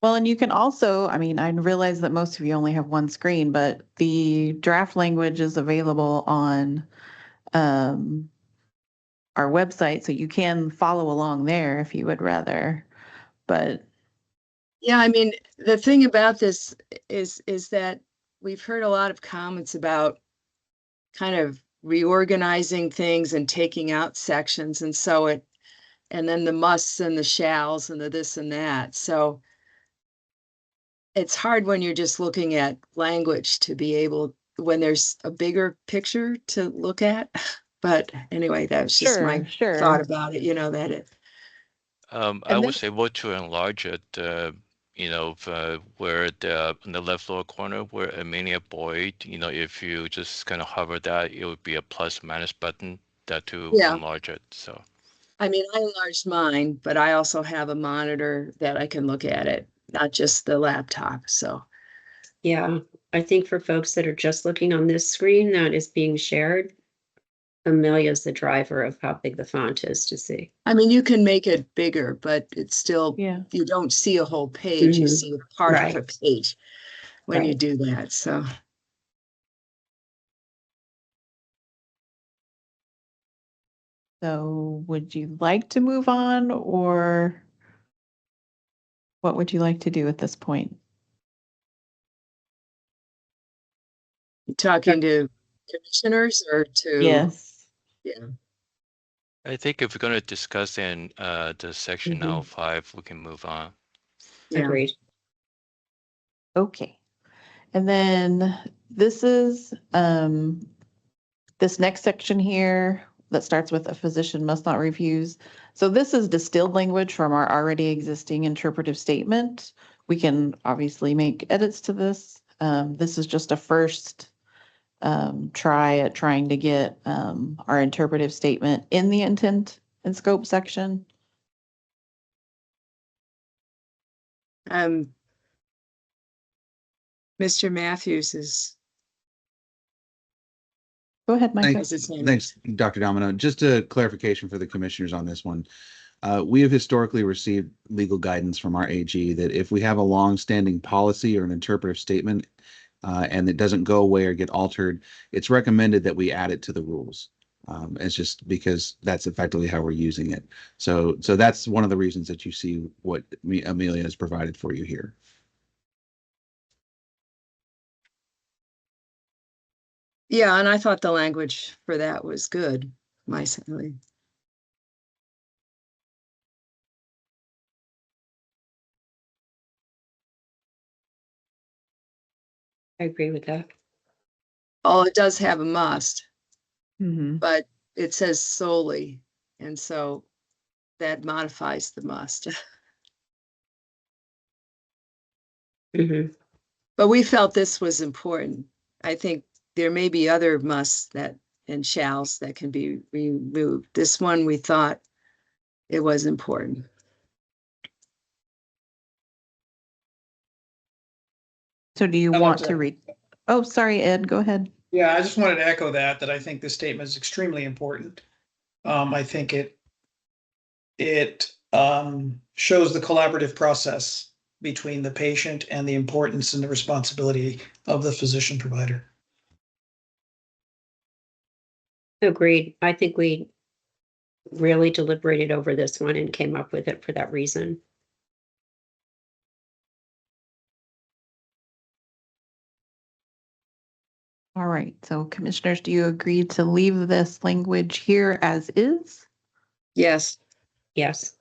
Well, and you can also, I mean, I realize that most of you only have one screen, but the draft language is available on our website, so you can follow along there if you would rather. But yeah, I mean, the thing about this is that we've heard a lot of comments about kind of reorganizing things and taking out sections, and then the musts and the shalls and the this and that. So it's hard when you're just looking at language to be able, when there's a bigger picture to look at. But anyway, that's just my thought about it, that it. I was able to enlarge it, where in the left lower corner where Amelia Boyd, if you just kind of hover that, it would be a plus minus button to enlarge it. So. I mean, I enlarged mine, but I also have a monitor that I can look at it, not just the laptop. So. Yeah, I think for folks that are just looking on this screen that is being shared, Amelia's the driver of how big the font is to see. I mean, you can make it bigger, but it's still, you don't see a whole page. You see a part of a page when you do that. So. So would you like to move on, or what would you like to do at this point? Talking to commissioners or to? Yes. Yeah. I think if we're going to discuss in the section 905, we can move on. Agreed. Okay. And then this is this next section here that starts with a physician must not refuse. So this is distilled language from our already existing interpretive statement. We can obviously make edits to this. This is just a first try at trying to get our interpretive statement in the intent and scope section. Mr. Matthews is Go ahead, Micah. Thanks, Dr. Domino. Just a clarification for the commissioners on this one. We have historically received legal guidance from our AG that if we have a long-standing policy or an interpretive statement and it doesn't go away or get altered, it's recommended that we add it to the rules. It's just because that's effectively how we're using it. So that's one of the reasons that you see what Amelia has provided for you here. Yeah, and I thought the language for that was good, myself. I agree with that. Oh, it does have a must, Mm-hmm. but it says solely, and so that modifies the must. Mm-hmm. But we felt this was important. I think there may be other musts that and shalls that can be removed. This one, we thought it was important. So do you I'd want like to read? Oh, sorry, Ed, go ahead. Yeah, I just wanted to echo that I think this statement is extremely important. I think it shows the collaborative process between the patient and the importance and the responsibility of the physician provider. Agreed. I think we really deliberated over this one and came up with it for that reason. All right, so commissioners, do you agree to leave this language here as is? Yes. Yes.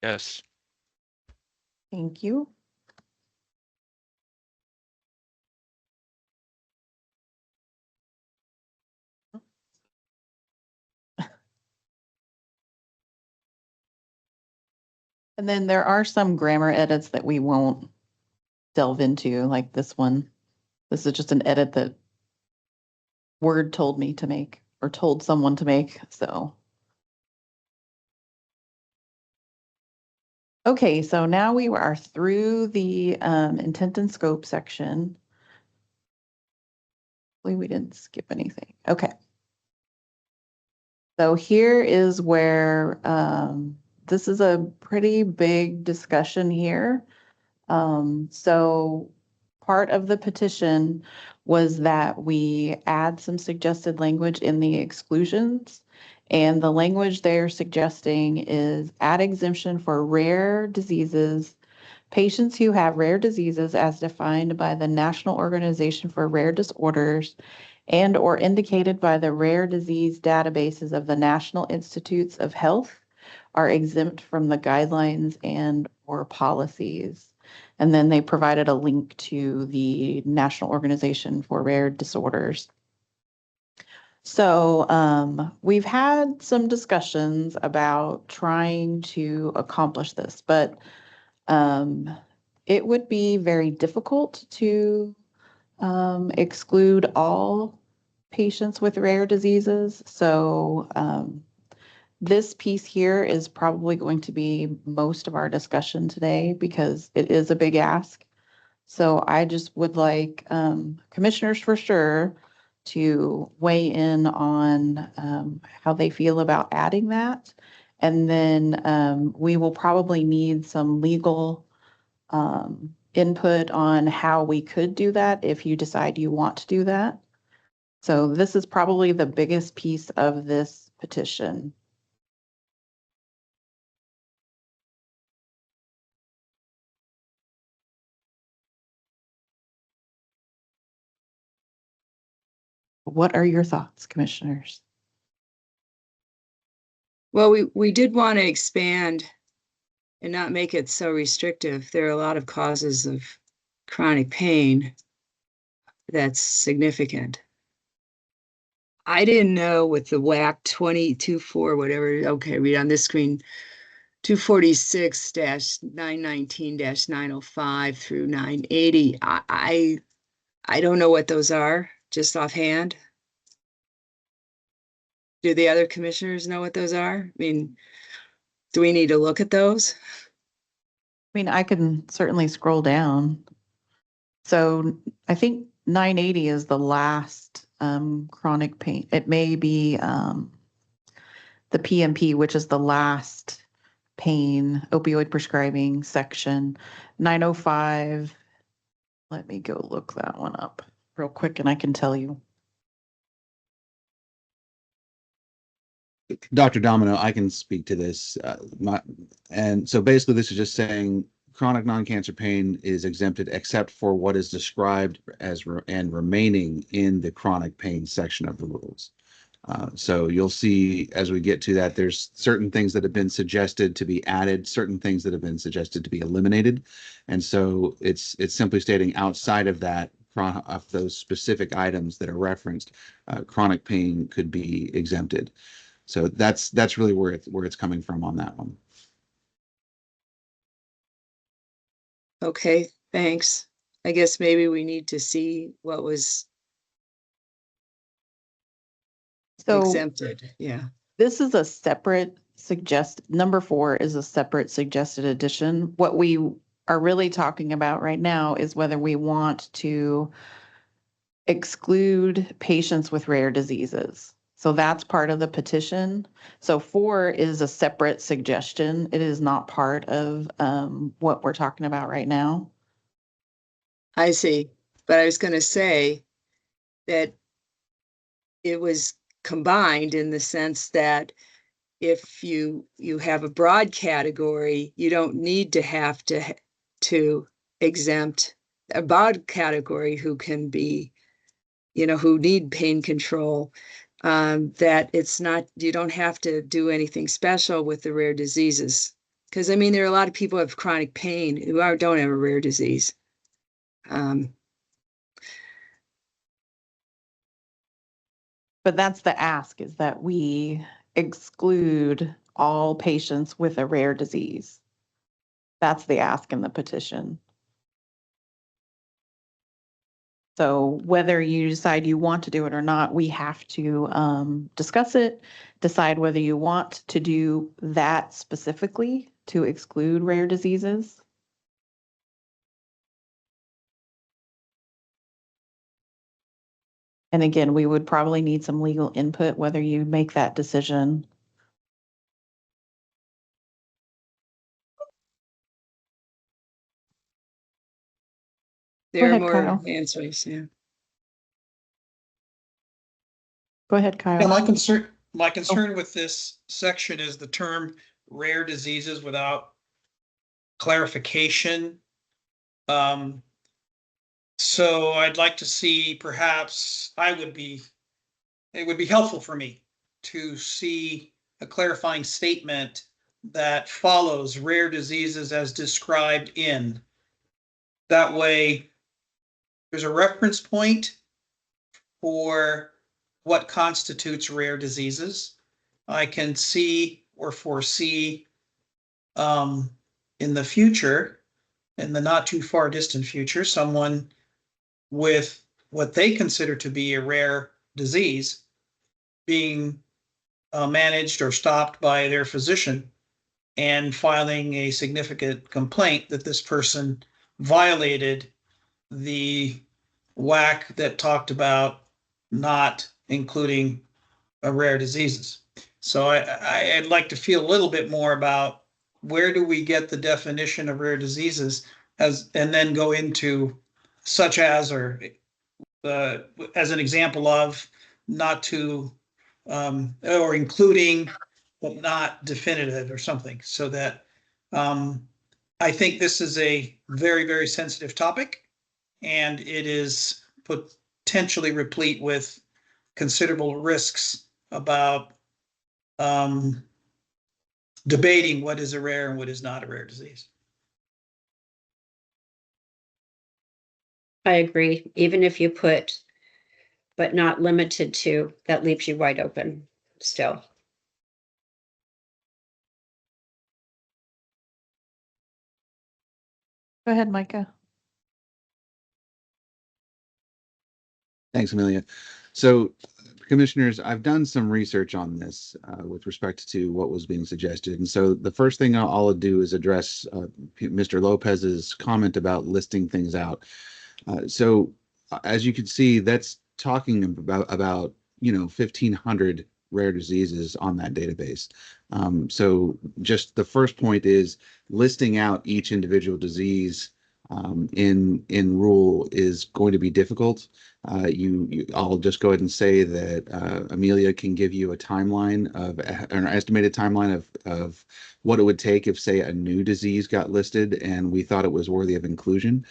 Yes. Thank you. And then there are some grammar edits that we won't delve into, like this one. This is just an edit that Word told me to make or told someone to make, so. Okay, so now we are through the intent and scope section. Hopefully we didn't skip anything. Okay. So here is where this is a pretty big discussion here. So part of the petition was that we add some suggested language in the exclusions. And the language they're suggesting is add exemption for rare diseases, patients who have rare diseases as defined by the National Organization for Rare Disorders and or indicated by the rare disease databases of the National Institutes of Health are exempt from the guidelines and or policies. And then they provided a link to the National Organization for Rare Disorders. So we've had some discussions about trying to accomplish this, but it would be very difficult to exclude all patients with rare diseases. So this piece here is probably going to be most of our discussion today because it is a big ask. So I just would like commissioners for sure to weigh in on how they feel about adding that. And then we will probably need some legal input on how we could do that if you decide you want to do that. So this is probably the biggest piece of this petition. What are your thoughts, commissioners? Well, we did want to expand and not make it so restrictive. There are a lot of causes of chronic pain that's significant. I didn't know with the WAC 22.4, whatever, okay, read on this screen, 246-919-905 through 980. I don't know what those are, just offhand. Do the other commissioners know what those are? I mean, do we need to look at those? I mean, I can certainly scroll down. So I think 980 is the last chronic pain. It may be the PMP, which is the last pain opioid prescribing section, 905. Let me go look that one up real quick and I can tell you. Dr. Domino, I can speak to this. And so basically this is just saying chronic non-cancer pain is exempted except for what is described as and remaining in the chronic pain section of the rules. So you'll see as we get to that, there's certain things that have been suggested to be added, certain things that have been suggested to be eliminated. And so it's simply stating outside of that, of those specific items that are referenced, chronic pain could be exempted. So that's really where it's coming from on that one. Okay, thanks. I guess maybe we need to see what was So exempted. Yeah. this is a separate number 4 is a separate suggested addition. What we are really talking about right now is whether we want to exclude patients with rare diseases. So that's part of the petition. So 4 is a separate suggestion. It is not part of what we're talking about right now. I see. But I was going to say that it was combined in the sense that if you have a broad category, you don't need to have to exempt a broad category who can be, who need pain control. That it's not, you don't have to do anything special with the rare diseases. Because I mean, there are a lot of people who have chronic pain who don't have a rare disease. But that's the ask, is that we exclude all patients with a rare disease. That's the ask in the petition. So whether you decide you want to do it or not, we have to discuss it, decide whether you want to do that specifically to exclude rare diseases. And again, we would probably need some legal input, whether you make that decision. There are ahead, more Kyle. answers. Yeah. Go ahead, Kyle. Yeah, my concern with this section is the term rare diseases without clarification. So I'd like to see, perhaps it would be helpful for me to see a clarifying statement that follows rare diseases as described in. That way, there's a reference point for what constitutes rare diseases. I can see or foresee in the future, in the not too far distant future, someone with what they consider to be a rare disease being managed or stopped by their physician and filing a significant complaint that this person violated the WAC that talked about not including rare diseases. So I'd like to feel a little bit more about where do we get the definition of rare diseases and then go into such as, or as an example of, not to, or including, but not definitive or something, so that I think this is a very, very sensitive topic, and it is potentially replete with considerable risks about debating what is a rare and what is not a rare disease. I agree. Even if you put, but not limited to, that leaves you wide open still. Go ahead, Micah. Thanks, Amelia. So, commissioners, I've done some research on this with respect to what was being suggested. And so the first thing I'll do is address Mr. Lopez's comment about listing things out. So as you can see, that's talking about 1,500 rare diseases on that database. So just the first point is listing out each individual disease in rule is going to be difficult. I'll just go ahead and say that Amelia can give you a timeline of an estimated timeline of what it would take if, say, a new disease got listed and we thought it was worthy of inclusion.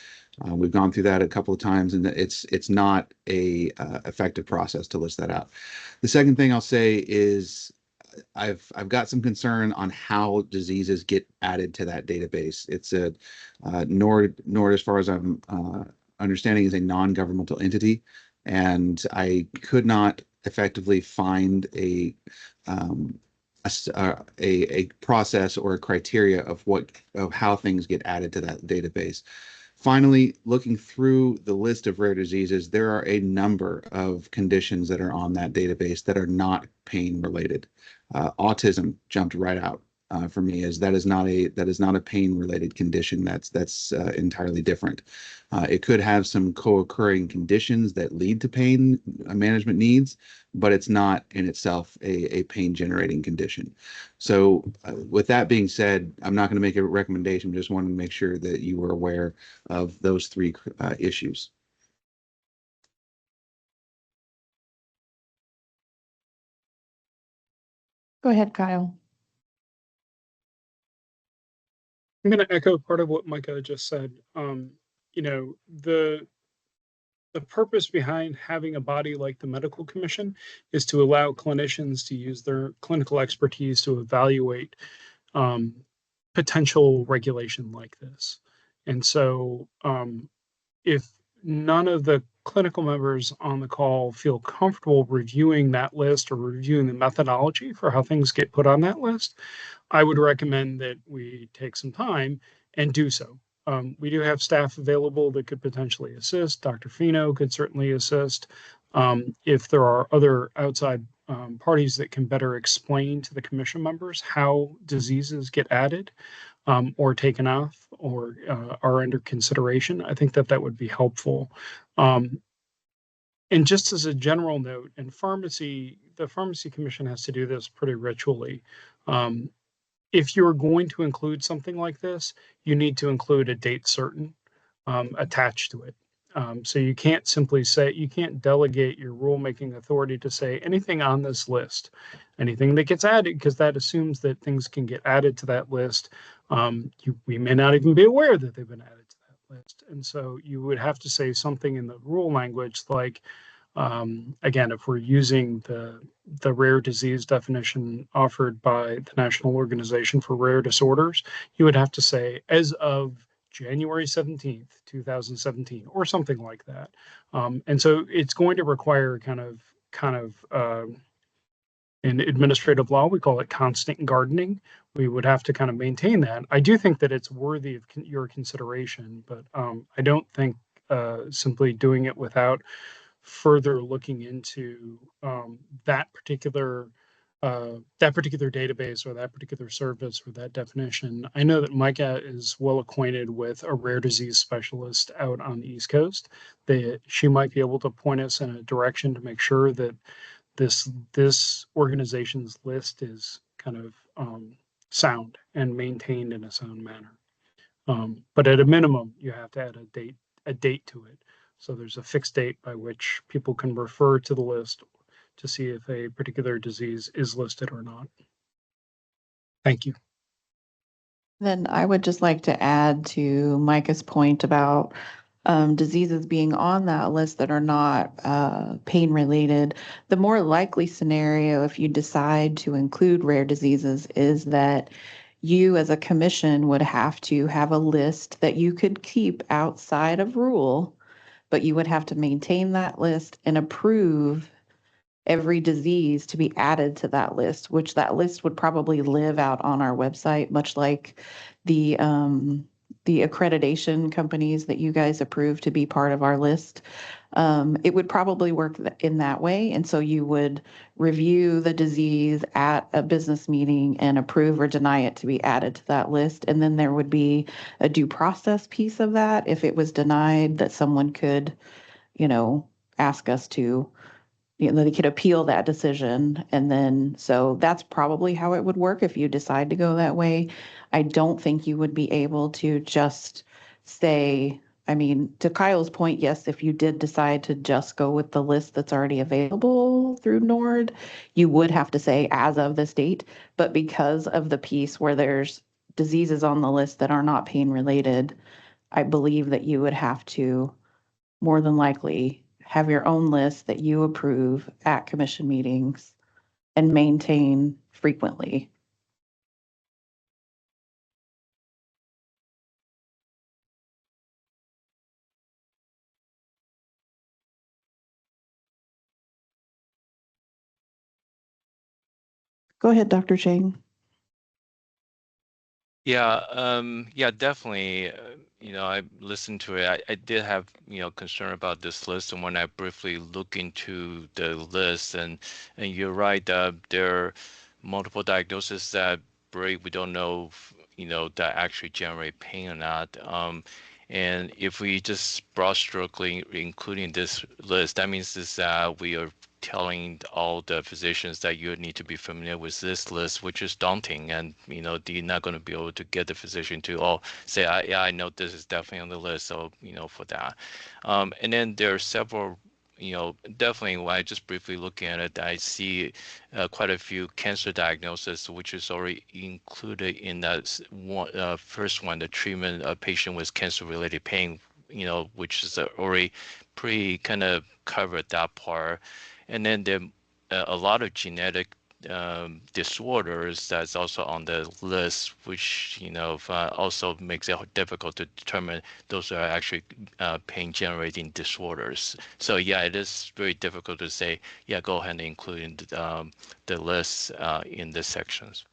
We've gone through that a couple of times, and it's not a effective process to list that out. The second thing I'll say is I've got some concern on how diseases get added to that database. It's a NORD, as far as I'm understanding, is a non-governmental entity, and I could not effectively find a process or a criteria of how things get added to that database. Finally, looking through the list of rare diseases, there are a number of conditions that are on that database that are not pain related. Autism jumped right out for me, as that is not a pain related condition. That's entirely different. It could have some co-occurring conditions that lead to pain management needs, but it's not in itself a pain generating condition. So with that being said, I'm not going to make a recommendation. Just wanted to make sure that you were aware of those three issues. Go ahead, Kyle. I'm going to echo part of what Micah just said. The purpose behind having a body like the Medical Commission is to allow clinicians to use their clinical expertise to evaluate potential regulation like this. And so if none of the clinical members on the call feel comfortable reviewing that list or reviewing the methodology for how things get put on that list, I would recommend that we take some time and do so. We do have staff available that could potentially assist. Dr. Fino could certainly assist. If there are other outside parties that can better explain to the commission members how diseases get added or taken off or are under consideration, I think that would be helpful. And just as a general note, in pharmacy, the Pharmacy Commission has to do this pretty ritually. If you're going to include something like this, you need to include a date certain attached to it. So you can't simply say, you can't delegate your rulemaking authority to say anything on this list, anything that gets added, because that assumes that things can get added to that list. We may not even be aware that they've been added to that list. And so you would have to say something in the rule language like, again, if we're using the rare disease definition offered by the National Organization for Rare Disorders, you would have to say, as of January 17th, 2017, or something like that. And so it's going to require kind of in administrative law, we call it constant gardening. We would have to kind of maintain that. I do think that it's worthy of your consideration, but I don't think simply doing it without further looking into that particular database or that particular service or that definition. I know that Micah is well acquainted with a rare disease specialist out on the East Coast. She might be able to point us in a direction to make sure that this organization's list is kind of sound and maintained in a sound manner. But at a minimum, you have to add a date to it. So there's a fixed date by which people can refer to the list to see if a particular disease is listed or not. Thank you. Then I would just like to add to Micah's point about diseases being on that list that are not pain related. The more likely scenario, if you decide to include rare diseases, is that you as a commission would have to have a list that you could keep outside of rule, but you would have to maintain that list and approve every disease to be added to that list, which that list would probably live out on our website, much like the accreditation companies that you guys approve to be part of our list. It would probably work in that way. And so you would review the disease at a business meeting and approve or deny it to be added to that list. And then there would be a due process piece of that. If it was denied, that someone could, ask us to, they could appeal that decision. And then, so that's probably how it would work if you decide to go that way. I don't think you would be able to just say, I mean, to Kyle's point, yes, if you did decide to just go with the list that's already available through NORD, you would have to say as of this date. But because of the piece where there's diseases on the list that are not pain related, I believe that you would have to more than likely have your own list that you approve at commission meetings and maintain frequently. Go ahead, Dr. Chang. Yeah, definitely. I listened to it. I did have, concern about this list, and when I briefly look into the list, and you're right, there are multiple diagnoses that we don't know, that actually generate pain or not. And if we just broad strokely including this list, that means is that we are telling all the physicians that you need to be familiar with this list, which is daunting. And, you're not going to be able to get the physician to say, yeah, I know this is definitely on the list. So, for that. And then there are several, definitely when I just briefly look at it, I see quite a few cancer diagnoses, which is already included in that one, first one, the treatment of patient with cancer-related pain, which is already pretty kind of covered that part. And then there are a lot of genetic disorders that's also on the list, which also makes it difficult to determine those are actually pain-generating disorders. So yeah, it is very difficult to say, yeah, go ahead and include the list in the sections.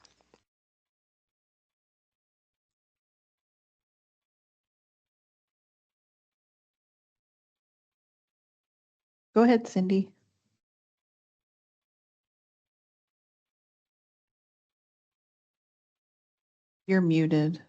Go ahead, Cindy. You're muted.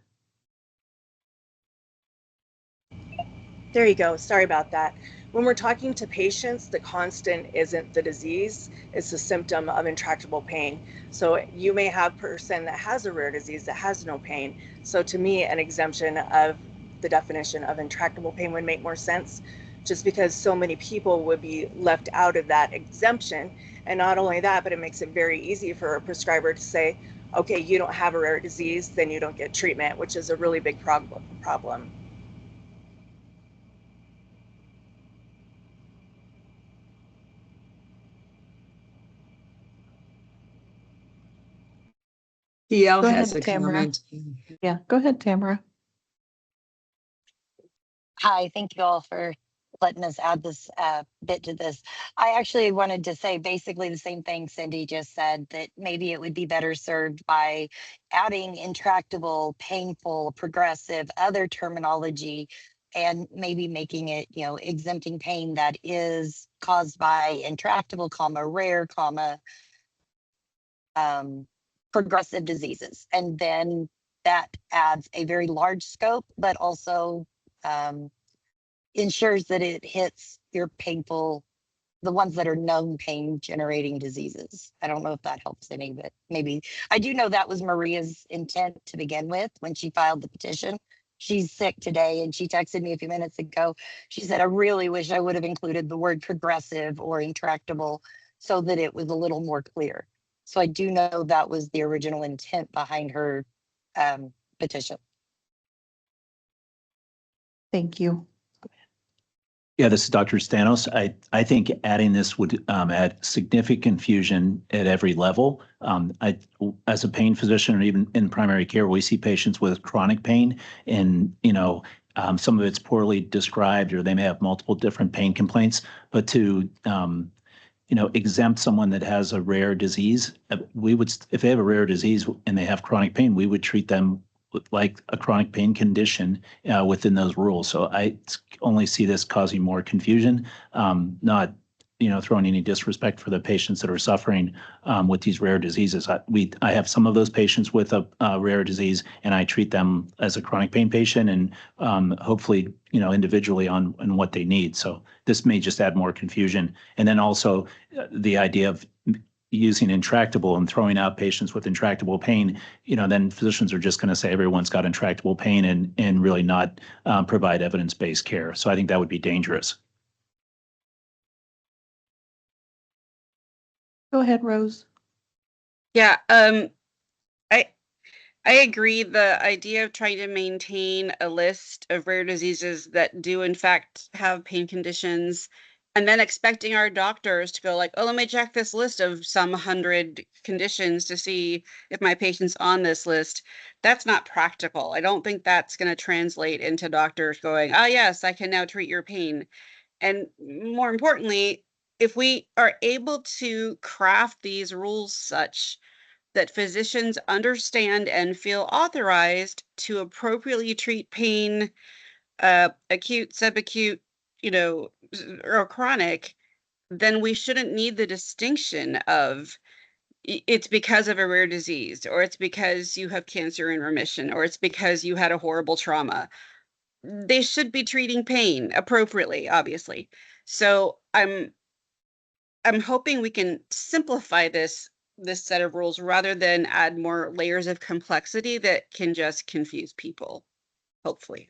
There you go. Sorry about that. When we're talking to patients, the constant isn't the disease, it's the symptom of intractable pain. So you may have a person that has a rare disease that has no pain. So to me, an exemption of the definition of intractable pain would make more sense, just because so many people would be left out of that exemption. And not only that, but it makes it very easy for a prescriber to say, okay, you don't have a rare disease, then you don't get treatment, which is a really big problem. DL Go has ahead, a Tamara. comment. Yeah, go ahead, Tamara. Hi, thank you all for letting us add this bit to this. I actually wanted to say basically the same thing Cindy just said, that maybe it would be better served by adding intractable, painful, progressive, other terminology, and maybe making it, exempting pain that is caused by intractable, rare, progressive diseases. And then that adds a very large scope, but also ensures that it hits your painful, the ones that are known pain generating diseases. I don't know if that helps any, but maybe. I do know that was Maria's intent to begin with when she filed the petition. She's sick today and she texted me a few minutes ago. She said, I really wish I would have included the word progressive or intractable so that it was a little more clear. So I do know that was the original intent behind her petition. Thank you. Yeah, this is Dr. Stanos. I think adding this would add significant confusion at every level. As a pain physician, or even in primary care, we see patients with chronic pain, and some of it's poorly described, or they may have multiple different pain complaints. But to exempt someone that has a rare disease, we would, if they have a rare disease and they have chronic pain, we would treat them like a chronic pain condition within those rules. So I only see this causing more confusion, not throwing any disrespect for the patients that are suffering with these rare diseases. I have some of those patients with a rare disease, and I treat them as a chronic pain patient, and hopefully, individually on what they need. So this may just add more confusion. And then also the idea of using intractable and throwing out patients with intractable pain, then physicians are just going to say everyone's got intractable pain and really not provide evidence-based care. So I think that would be dangerous. Go ahead, Rose. Yeah, I agree. The idea of trying to maintain a list of rare diseases that do in fact have pain conditions, and then expecting our doctors to go like, oh, let me check this list of some 100 conditions to see if my patient's on this list. That's not practical. I don't think that's going to translate into doctors going, oh, yes, I can now treat your pain. And more importantly, if we are able to craft these rules such that physicians understand and feel authorized to appropriately treat pain, acute, subacute, or chronic, then we shouldn't need the distinction of it's because of a rare disease, or it's because you have cancer in remission, or it's because you had a horrible trauma. They should be treating pain appropriately, obviously. So I'm hoping we can simplify this set of rules rather than add more layers of complexity that can just confuse people, hopefully.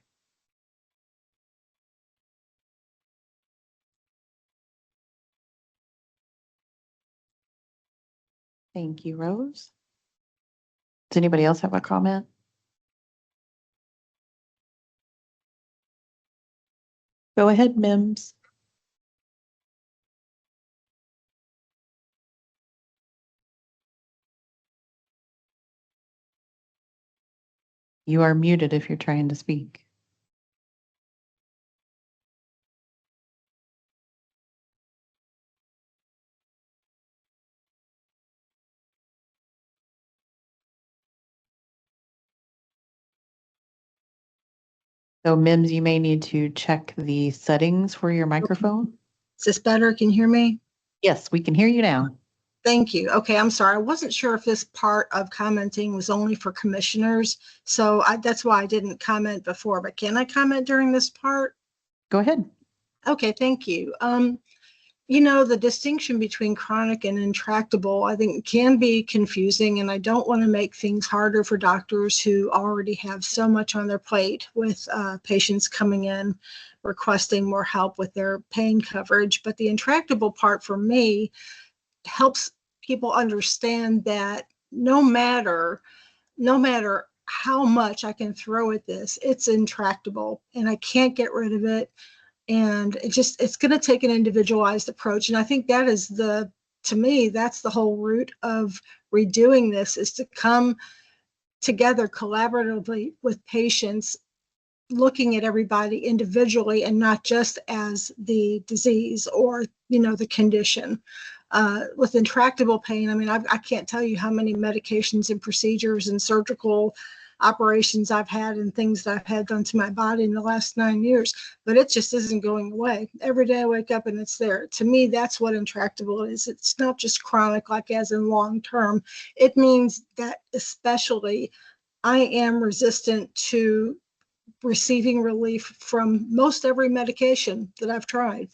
Thank you, Rose. Does anybody else have a comment? Go ahead, Mims. You are muted if you're trying to speak. So Mims, you may need to check the settings for your microphone. Is this better? Can you hear me? Yes, we can hear you now. Thank you. Okay, I'm sorry. I wasn't sure if this part of commenting was only for commissioners, so that's why I didn't comment before, but can I comment during this part? Go ahead. Okay, thank you. The distinction between chronic and intractable, I think, can be confusing, and I don't want to make things harder for doctors who already have so much on their plate with patients coming in requesting more help with their pain coverage. But the intractable part for me helps people understand that no matter how much I can throw at this, it's intractable and I can't get rid of it. And it's going to take an individualized approach. And I think that is to me, that's the whole root of redoing this, is to come together collaboratively with patients, looking at everybody individually and not just as the disease or, the condition. With intractable pain, I mean, I can't tell you how many medications and procedures and surgical operations I've had and things that I've had done to my body in the last 9 years, but it just isn't going away. Every day I wake up and it's there. To me, that's what intractable is. It's not just chronic, like as in long term. It means that especially I am resistant to receiving relief from most every medication that I've tried.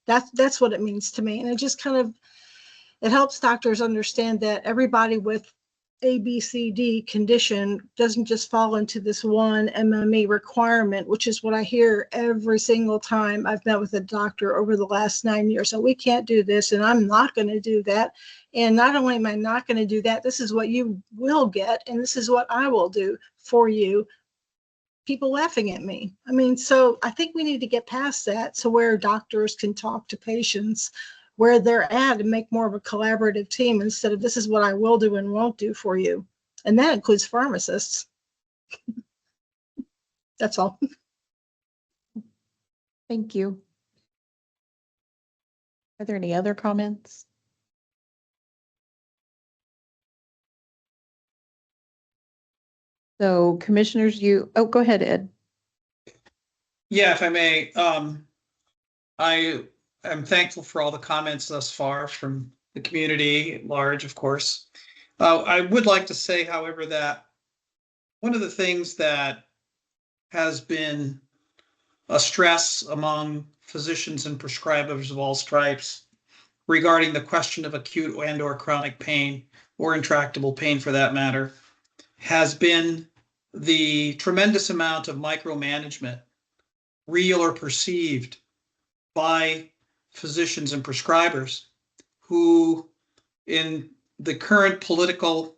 That's what it means to me. And it just it helps doctors understand that everybody with ABCD condition doesn't just fall into this one MME requirement, which is what I hear every single time I've met with a doctor over the last 9 years. So we can't do this, and I'm not going to do that. And not only am I not going to do that, this is what you will get, and this is what I will do for you. People laughing at me. I mean, so I think we need to get past that, so where doctors can talk to patients where they're at and make more of a collaborative team instead of this is what I will do and won't do for you. And that includes pharmacists. That's all. Thank you. Are there any other comments? So commissioners, go ahead, Ed. Yeah, if I may, I I'm thankful for all the comments thus far from the community at large, of course. I would like to say, however, that one of the things that has been a stress among physicians and prescribers of all stripes regarding the question of acute and/or chronic pain, or intractable pain for that matter, has been the tremendous amount of micromanagement, real or perceived, by physicians and prescribers who, in the current political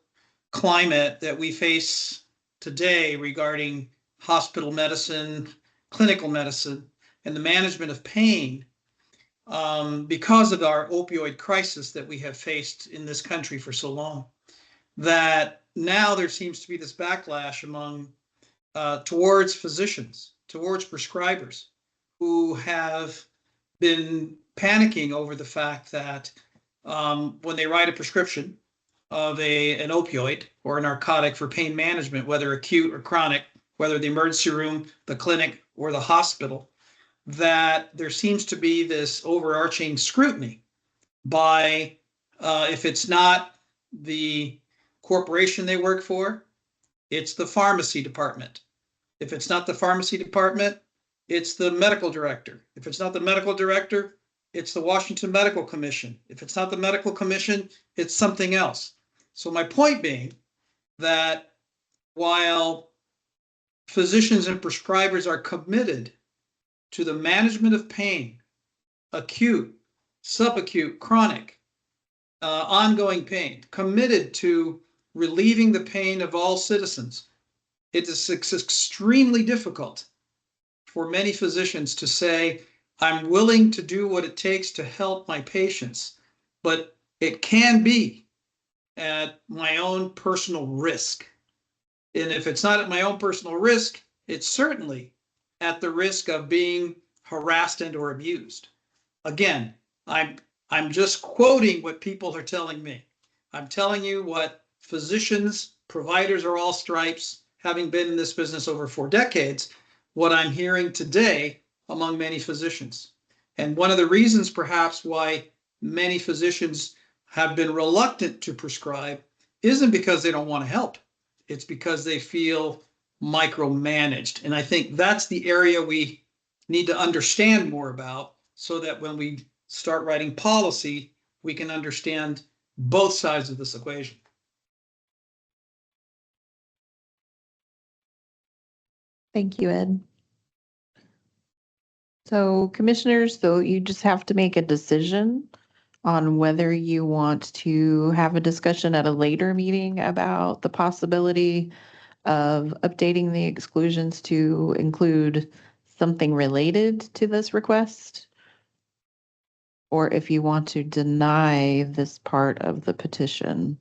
climate that we face today regarding hospital medicine, clinical medicine, and the management of pain, because of our opioid crisis that we have faced in this country for so long, that now there seems to be this backlash among towards physicians, towards prescribers who have been panicking over the fact that when they write a prescription of an opioid or a narcotic for pain management, whether acute or chronic, whether the emergency room, the clinic, or the hospital, that there seems to be this overarching scrutiny by, if it's not the corporation they work for, it's the pharmacy department. If it's not the pharmacy department, it's the medical director. If it's not the medical director, it's the Washington Medical Commission. If it's not the medical commission, it's something else. So my point being that while physicians and prescribers are committed to the management of pain, acute, subacute, chronic, ongoing pain, committed to relieving the pain of all citizens, it is extremely difficult for many physicians to say, I'm willing to do what it takes to help my patients, but it can be at my own personal risk. And if it's not at my own personal risk, it's certainly at the risk of being harassed and or abused. Again, I'm just quoting what people are telling me. I'm telling you what physicians, providers of all stripes, having been in this business over 4 decades, what I'm hearing today among many physicians. And one of the reasons perhaps why many physicians have been reluctant to prescribe isn't because they don't want to help. It's because they feel micromanaged. And I think that's the area we need to understand more about, so that when we start writing policy, we can understand both sides of this equation. Thank you, Ed. So commissioners, though, you just have to make a decision on whether you want to have a discussion at a later meeting about the possibility of updating the exclusions to include something related to this request, or if you want to deny this part of the petition.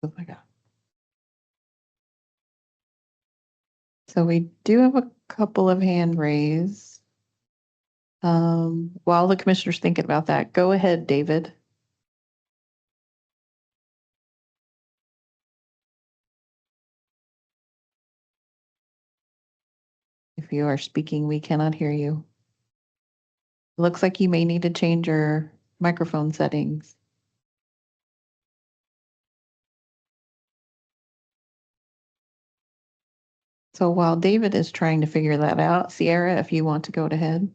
Oh my God. So we do have a couple of hand raised. While the commissioner's thinking about that, go ahead, David. If you are speaking, we cannot hear you. Looks like you may need to change your microphone settings. So while David is trying to figure that out, Sierra, if you want to go ahead.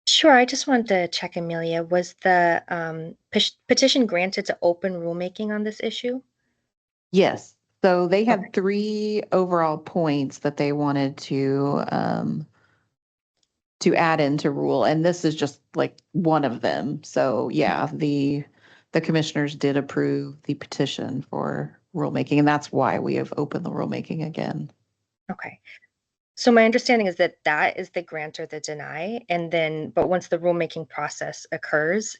Sure, I just wanted to check, Amelia, was the petition granted to open rulemaking on this issue? Yes. So they had 3 overall points that they wanted to add into rule, and this is just like one of them. So yeah, the commissioners did approve the petition for rulemaking, and that's why we have opened the rulemaking again. Okay. So my understanding is that that is the grant or the deny, and then, but once the rulemaking process occurs,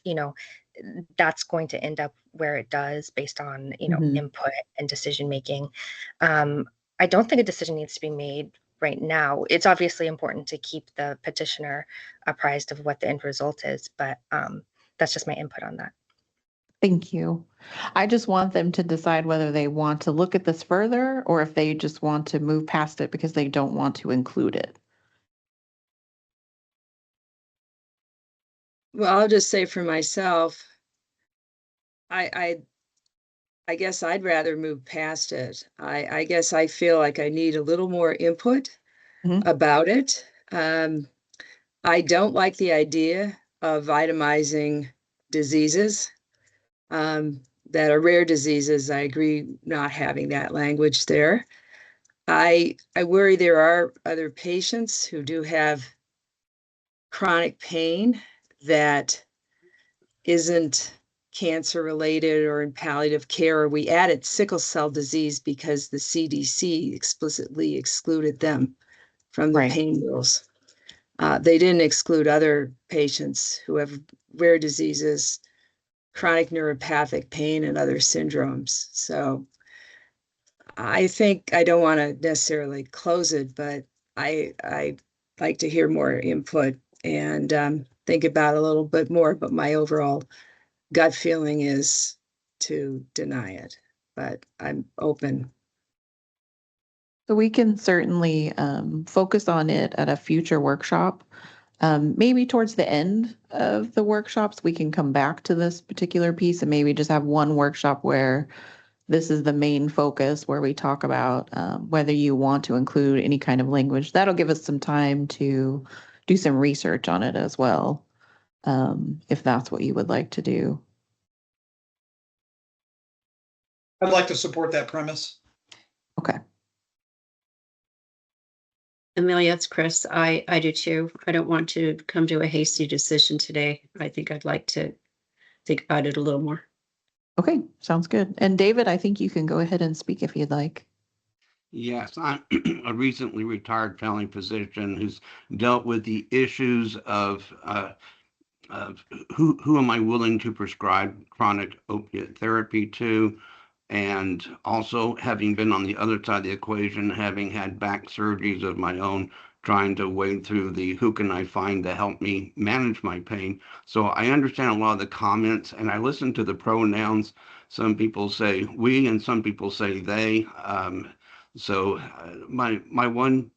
that's going to end up where it does based on, input and decision making. I don't think a decision needs to be made right now. It's obviously important to keep the petitioner apprised of what the end result is, but that's just my input on that. Thank you. I just want them to decide whether they want to look at this further or if they just want to move past it because they don't want to include it. Well, I'll just say for myself, I guess I'd rather move past it. I guess I feel like I need a little more input about it. I don't like the idea of itemizing diseases that are rare diseases. I agree not having that language there. I worry there are other patients who do have chronic pain that isn't cancer related or in palliative care. We added sickle cell disease because the CDC explicitly excluded them from the pain rules. They didn't exclude other patients who have rare diseases, chronic neuropathic pain, and other syndromes. So I think I don't want to necessarily close it, but I like to hear more input and think about a little bit more. But my overall gut feeling is to deny it, but I'm open. So we can certainly focus on it at a future workshop. Maybe towards the end of the workshops, we can come back to this particular piece and maybe just have one workshop where this is the main focus, where we talk about whether you want to include any kind of language. That'll give us some time to do some research on it as well, if that's what you would like to do. I'd like to support that premise. Okay. Amelia, it's Chris. I do too. I don't want to come to a hasty decision today. I think I'd like to think about it a little more. Okay, sounds good. And David, I think you can go ahead and speak if you'd like. Yes, I'm a recently retired family physician who's dealt with the issues of who am I willing to prescribe chronic opiate therapy to, and also having been on the other side of the equation, having had back surgeries of my own, trying to wade through the who can I find to help me manage my pain. So I understand a lot of the comments, and I listen to the pronouns. Some people say we, and some people say they. My one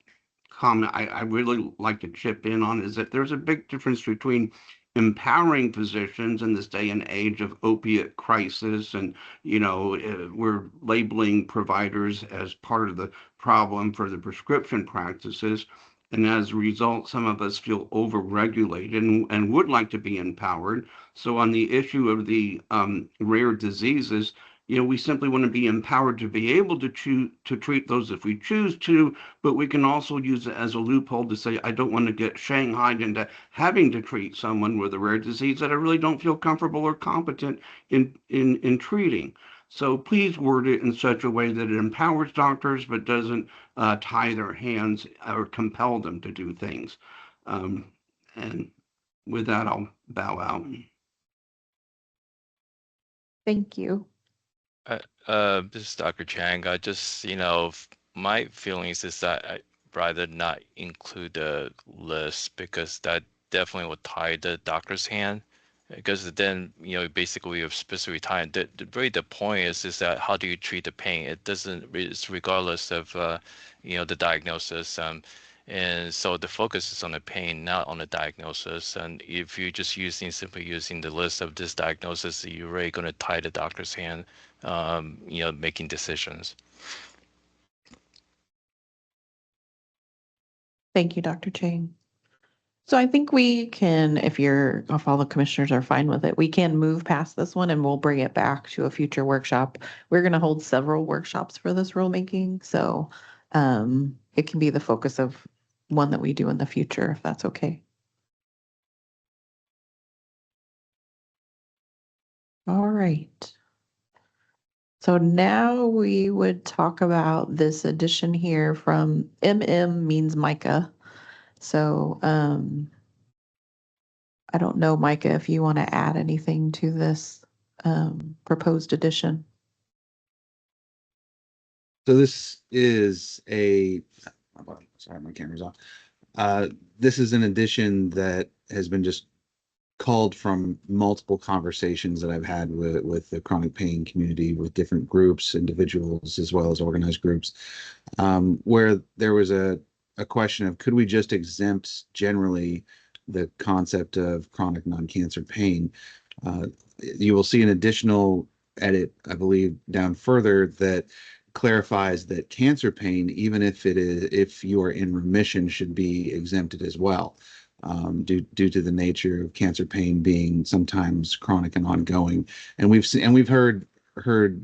comment I really like to chip in on is that there's a big difference between empowering physicians in this day and age of opiate crisis, and we're labeling providers as part of the problem for the prescription practices, and as a result some of us feel overregulated and would like to be empowered. So on the issue of the rare diseases, we simply want to be empowered to be able to treat those if we choose to, but we can also use it as a loophole to say, I don't want to get shanghaied into having to treat someone with a rare disease that I really don't feel comfortable or competent in treating. So please word it in such a way that it empowers doctors, but doesn't tie their hands or compel them to do things. And with that, I'll bow out. Thank you. This is Dr. Chang. I just, my feelings is that I'd rather not include the list because that definitely would tie the doctor's hand. Because then, basically we have specific time. The point is that how do you treat the pain? It doesn't, it's regardless of, the diagnosis. And so the focus is on the pain, not on the diagnosis. And if you're just simply using the list of this diagnosis, you're really going to tie the doctor's hand, making decisions. Thank you, Dr. Chang. So I think we can, if all the commissioners are fine with it, we can move past this one and we'll bring it back to a future workshop. We're going to hold several workshops for this rulemaking, so it can be the focus of one that we do in the future, if that's okay. All right. So now we would talk about this addition here from MM means Micah. So I don't know, Micah, if you want to add anything to this proposed addition. So this is a Sorry, my camera's off. This is an addition that has been just called from multiple conversations that I've had with the chronic pain community, with different groups, individuals, as well as organized groups, where there was a question of, could we just exempt generally the concept of chronic non-cancer pain? You will see an additional edit, I believe, down further that clarifies that cancer pain, even if you are in remission, should be exempted as well, due to the nature of cancer pain being sometimes chronic and ongoing. And we've heard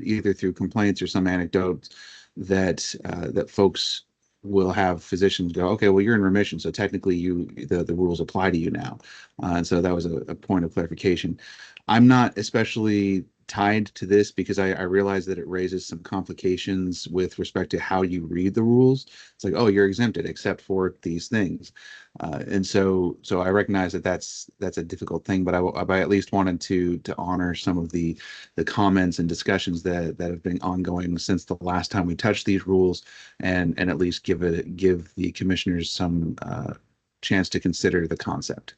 either through complaints or some anecdotes that that folks will have physicians go, okay, well, you're in remission, so technically the rules apply to you now. And so that was a point of clarification. I'm not especially tied to this because I realize that it raises some complications with respect to how you read the rules. It's like, oh, you're exempted except for these things. And so I recognize that that's a difficult thing, but I at least wanted to honor some of the comments and discussions that have been ongoing since the last time we touched these rules, and at least give the commissioners some chance to consider the concept.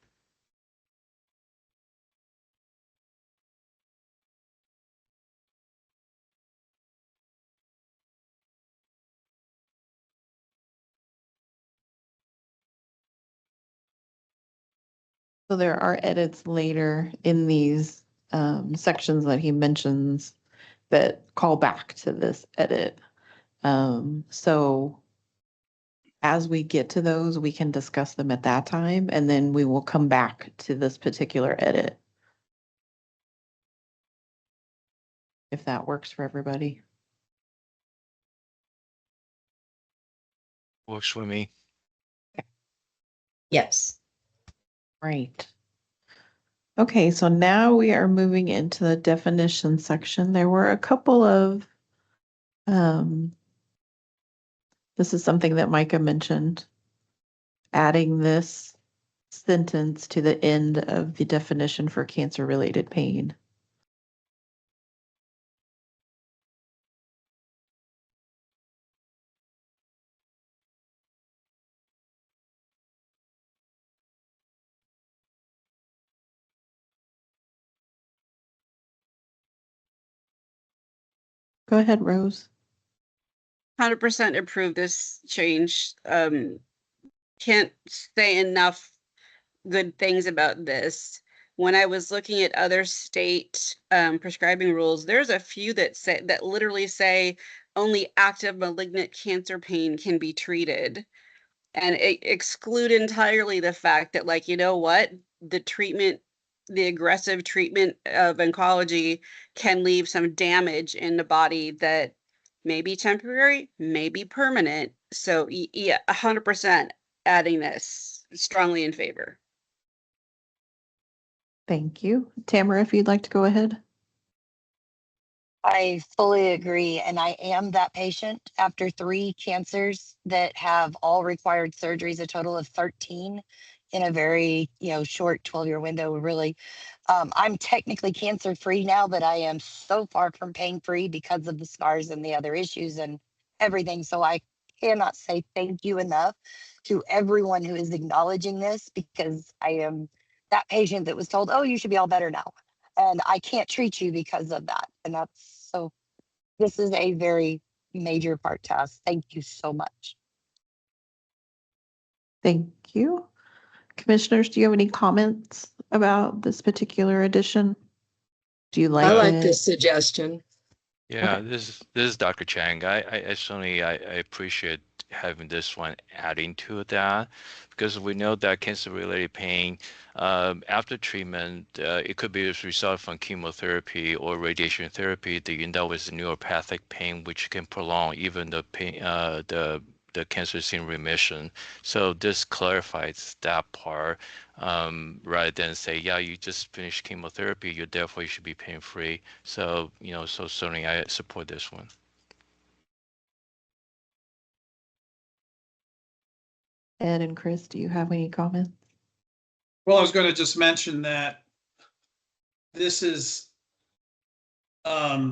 So there are edits later in these sections that he mentions that call back to this edit. So as we get to those, we can discuss them at that time, and then we will come back to this particular edit, if that works for everybody. Works for me. Yes. Right. Okay, so now we are moving into the definition section. There were a couple of, this is something that Micah mentioned, adding this sentence to the end of the definition for cancer-related pain. Go ahead, Rose. 100% approve this change. Can't say enough good things about this. When I was looking at other state prescribing rules, there's a few that literally say only active malignant cancer pain can be treated, and exclude entirely the fact that, like, you know what, the aggressive treatment of oncology can leave some damage in the body that may be temporary, may be permanent. So yeah, 100% adding this, strongly in favor. Thank you. Tamara, if you'd like to go ahead. I fully agree. And I am that patient after 3 cancers that have all required surgeries, a total of 13 in a very, short 12-year window, really. I'm technically cancer free now, but I am so far from pain free because of the scars and the other issues and everything. So I cannot say thank you enough to everyone who is acknowledging this, because I am that patient that was told, oh, you should be all better now. And I can't treat you because of that. And this is a very major part to us. Thank you so much. Thank you. Commissioners, do you have any comments about this particular edition? Do you like I like it? this suggestion. Yeah, Okay. this is Dr. Chang. I certainly I appreciate having this one adding to that, because we know that cancer-related pain after treatment, it could be as a result from chemotherapy or radiation therapy. You end up with neuropathic pain, which can prolong even the pain, the cancer is in remission. So this clarifies that part, rather than say, yeah, you just finished chemotherapy, you should be pain free. So, so certainly I support this one. Ed and Chris, do you have any comments? Well, I was going to just mention that this is a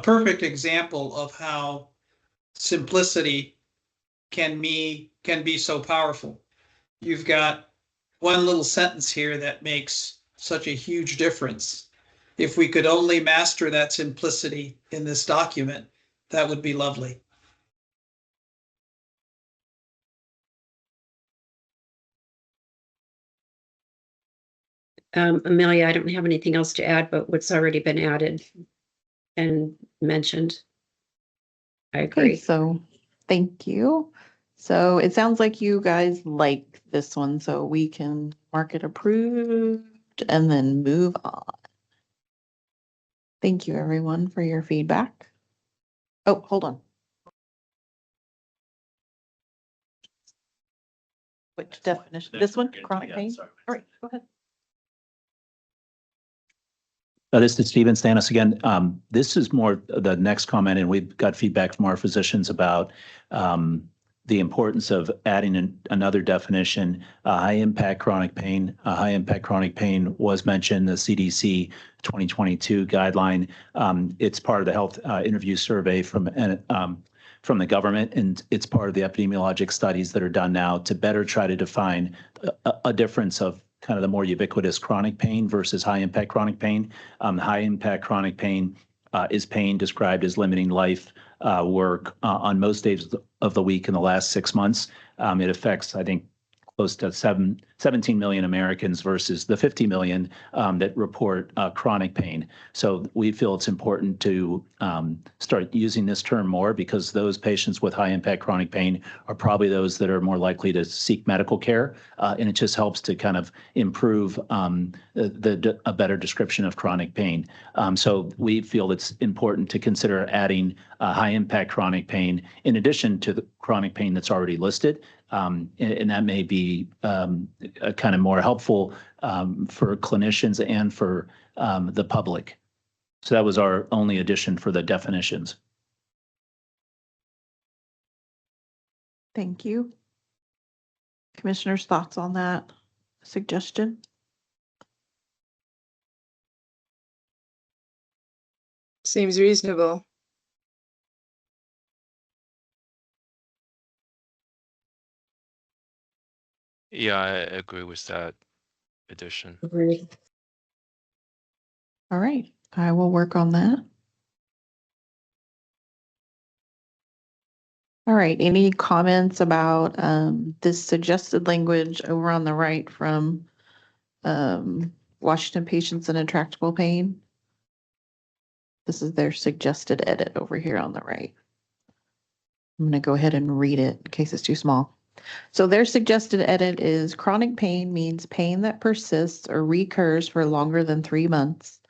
perfect example of how simplicity can be so powerful. You've got one little sentence here that makes such a huge difference. If we could only master that simplicity in this document, that would be lovely. Amelia, I don't have anything else to add, but what's already been added and mentioned. I agree. Okay, so thank you. So it sounds like you guys like this one, so we can mark it approved and then move on. Thank you, everyone, for your feedback. Oh, hold on. Which definition? This one, chronic pain? All right, go ahead. This is Steven Stanis again. This is more the next comment, and we've got feedback from our physicians about the importance of adding another definition, high impact chronic pain. High impact chronic pain was mentioned in the CDC 2022 guideline. It's part of the health interview survey from the government, and it's part of the epidemiologic studies that are done now to better try to define a difference of kind of the more ubiquitous chronic pain versus high impact chronic pain. High impact chronic pain is pain described as limiting life work on most days of the week in the last 6 months. It affects, I think, close to 17 million Americans versus the 50 million that report chronic pain. So we feel it's important to start using this term more, because those patients with high impact chronic pain are probably those that are more likely to seek medical care. And it just helps to kind of improve a better description of chronic pain. So we feel it's important to consider adding high impact chronic pain in addition to the chronic pain that's already listed. And that may be a kind of more helpful for clinicians and for the public. So that was our only addition for the definitions. Thank you. Commissioners' thoughts on that suggestion? Seems reasonable. Yeah, I agree with that addition. Agreed. All right, I will work on that. All right, any comments about this suggested language over on the right from Washington Patients in Intractable Pain? This is their suggested edit over here on the right. I'm going to go ahead and read it in case it's too small. So their suggested edit is chronic pain means pain that persists or recurs for longer than 3 months.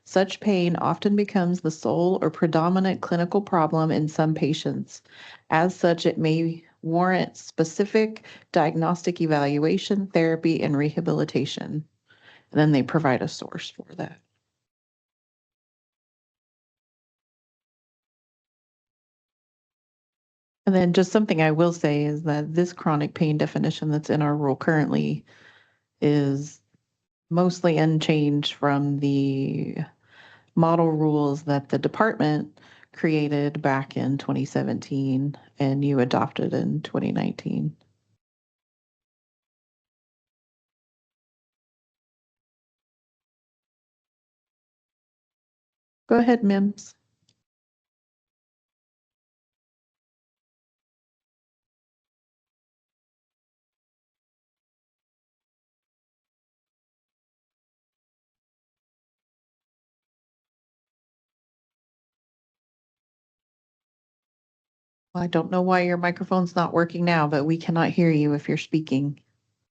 Such pain often becomes the sole or predominant clinical problem in some patients. As such, it may warrant specific diagnostic evaluation, therapy, and rehabilitation. And then they provide a source for that. And then just something I will say is that this chronic pain definition that's in our rule currently is mostly unchanged from the model rules that the department created back in 2017 and you adopted in 2019. Go ahead, Mims. I don't know why your microphone's not working now, but we cannot hear you if you're speaking.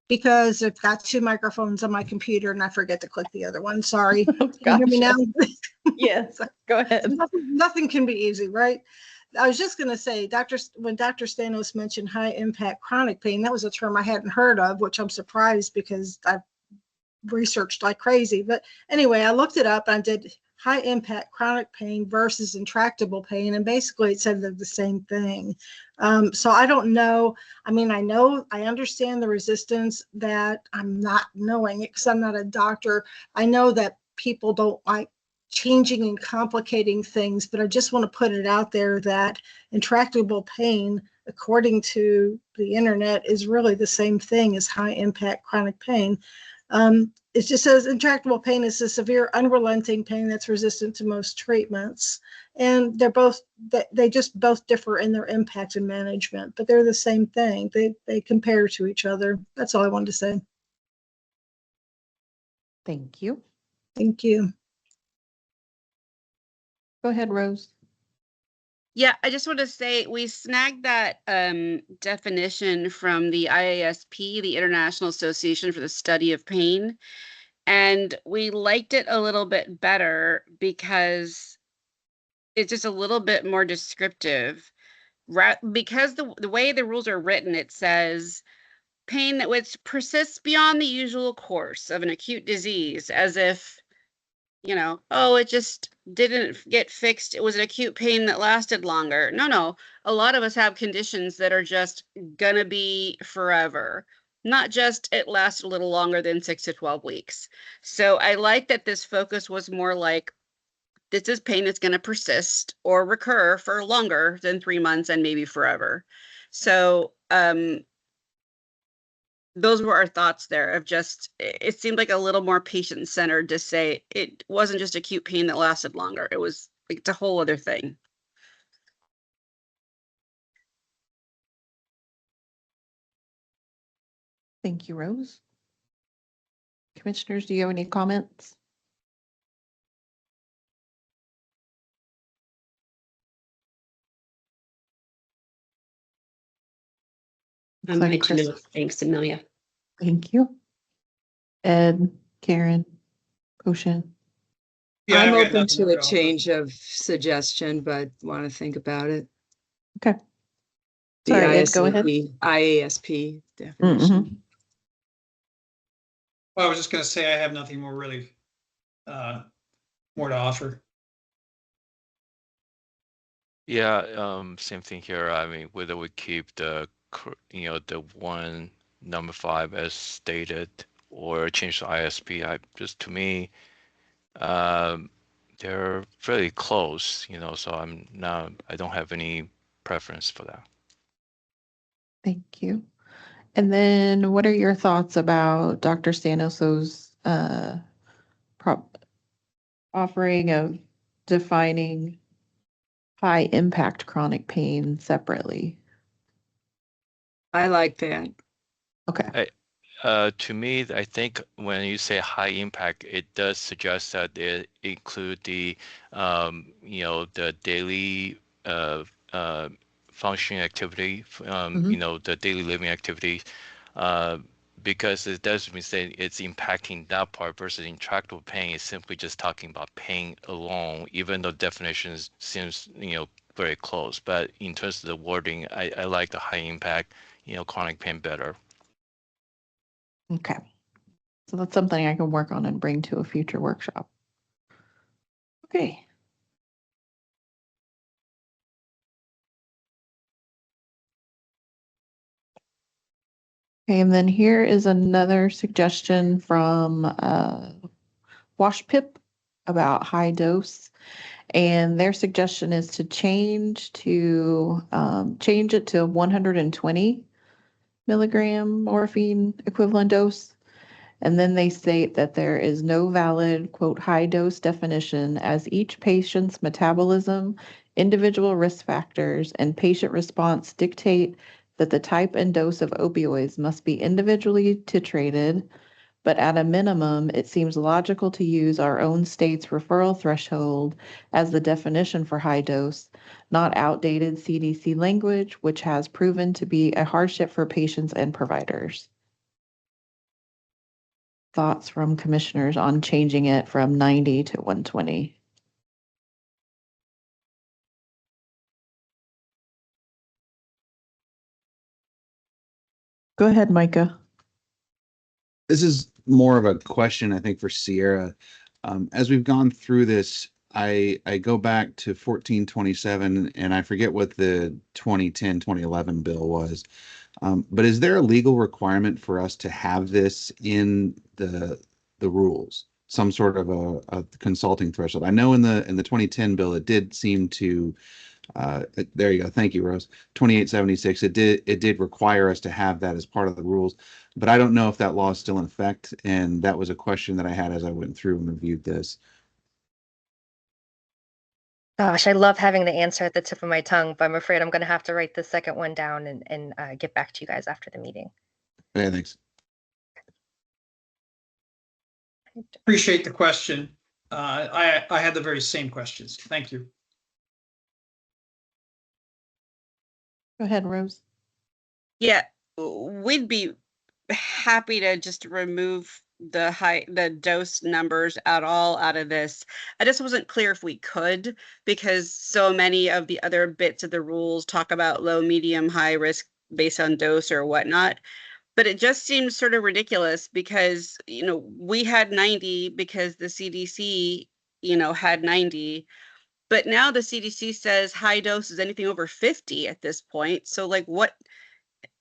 Because I've got 2 microphones on my computer and I forget to click the other one. Sorry. Oh, Can you hear me now? Yes, go ahead. Nothing can be easy, right? I was just going to say, when Dr. Stanos mentioned high impact chronic pain, that was a term I hadn't heard of, which I'm surprised because I've researched like crazy. But anyway, I looked it up and I did high impact chronic pain versus intractable pain. And basically it said they're the same thing. So I don't know. I mean, I understand the resistance that I'm not knowing it because I'm not a doctor. I know that people don't like changing and complicating things, but I just want to put it out there that intractable pain according to the internet, is really the same thing as high impact chronic pain. It just says intractable pain is a severe unrelenting pain that's resistant to most treatments. And they just both differ in their impact and management, but they're the same thing. They compare to each other. That's all I wanted to say. Thank you. Thank you. Go ahead, Rose. Yeah, I just want to say we snagged that definition from the IASP, the International Association for the Study of Pain, and we liked it a little bit better because it's just a little bit more descriptive. Because the way the rules are written, it says pain that which persists beyond the usual course of an acute disease, as if, oh, it just didn't get fixed. It was an acute pain that lasted longer. No. A lot of us have conditions that are just gonna be forever, not just it lasted a little longer than 6 to 12 weeks. So I like that this focus was more like, this is pain that's going to persist or recur for longer than 3 months and maybe forever. So those were our thoughts there of just, it seemed like a little more patient-centered to say it wasn't just acute pain that lasted longer. It was like, it's a whole other thing. Thank you, Rose. Commissioners, do you have any comments? Thanks, Amelia. Thank you. Ed, Karen, Ocean. Yeah, I'm I've got open nothing to more a to offer. change of suggestion, but want to think about it. Okay. The Sorry, Ed, go ahead. IASP definition. Well, I was just going to say I have nothing more really more to offer. Yeah, same thing here. I mean, whether we keep the one number 5 as stated or change to ISP, to me, they're fairly close, so I don't have any preference for that. Thank you. And then what are your thoughts about Dr. Stanoso's offering of defining high impact chronic pain separately? I like that. Okay. To me, I think when you say high impact, it does suggest that it include the the daily functioning activity, the daily living activity, because it does mean say it's impacting that part versus intractable pain is simply just talking about pain alone, even though definitions seems very close. But in terms of the wording, I like the high impact chronic pain better. Okay. So that's something I can work on and bring to a future workshop. Okay. Okay, and then here is another suggestion from WashPip about high dose. And their suggestion is to change it to 120 milligram morphine equivalent dose. And then they state that there is no valid, quote, high dose definition as each patient's metabolism, individual risk factors, and patient response dictate that the type and dose of opioids must be individually titrated, but at a minimum, it seems logical to use our own state's referral threshold as the definition for high dose, not outdated CDC language, which has proven to be a hardship for patients and providers. Thoughts from commissioners on changing it from 90 to 120? Go ahead, Micah. This is more of a question, I think, for Sierra. As we've gone through this, I go back to 1427, and I forget what the 2010, 2011 bill was. But is there a legal requirement for us to have this in the rules? Some sort of a consulting threshold. I know in the 2010 bill, it did seem to There you go. Thank you, Rose. 2876. It did require us to have that as part of the rules, but I don't know if that law is still in effect. And that was a question that I had as I went through and reviewed this. Gosh, I love having the answer at the tip of my tongue, but I'm afraid I'm going to have to write the second one down and get back to you guys after the meeting. Yeah, thanks. Appreciate the question. I had the very same questions. Thank you. Go ahead, Rose. Yeah, we'd be happy to just remove the dose numbers at all out of this. I just wasn't clear if we could, because so many of the other bits of the rules talk about low, medium, high risk based on dose or whatnot. But it just seems sort of ridiculous because, we had 90 because the CDC, had 90. But now the CDC says high dose is anything over 50 at this point. So like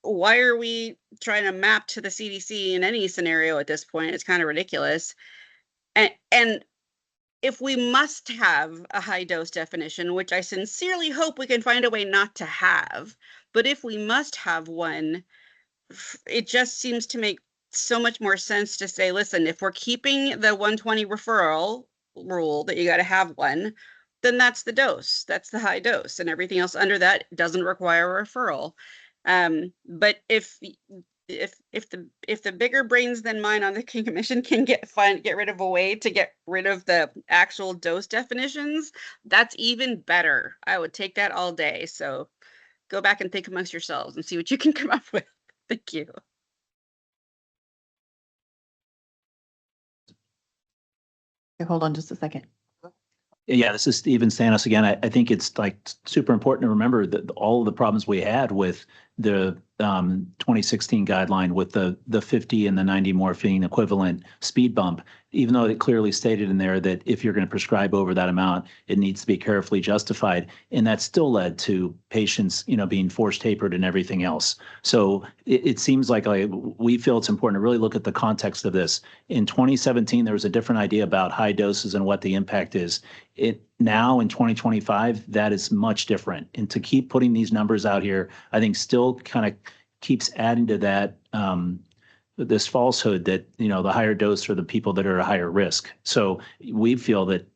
why are we trying to map to the CDC in any scenario at this point? It's kind of ridiculous. And if we must have a high dose definition, which I sincerely hope we can find a way not to have, but if we must have one, it just seems to make so much more sense to say, listen, if we're keeping the 120 referral rule that you got to have one, then that's the dose. That's the high dose, and everything else under that doesn't require a referral. But if the bigger brains than mine on the King Commission can get rid of a way to get rid of the actual dose definitions, that's even better. I would take that all day. So go back and think amongst yourselves and see what you can come up with. Thank you. Okay, hold on just a second. Yeah, this is Steven Stanis again. I think it's like super important to remember that all of the problems we had with the 2016 guideline with the 50 and the 90 morphine equivalent speed bump, even though it clearly stated in there that if you're going to prescribe over that amount, it needs to be carefully justified. And that still led to patients, being force tapered and everything else. So it seems like we feel it's important to really look at the context of this. In 2017, there was a different idea about high doses and what the impact is. Now in 2025, that is much different. And to keep putting these numbers out here, I think still kind of keeps adding to that this falsehood that the higher dose are the people that are at higher risk. So we feel that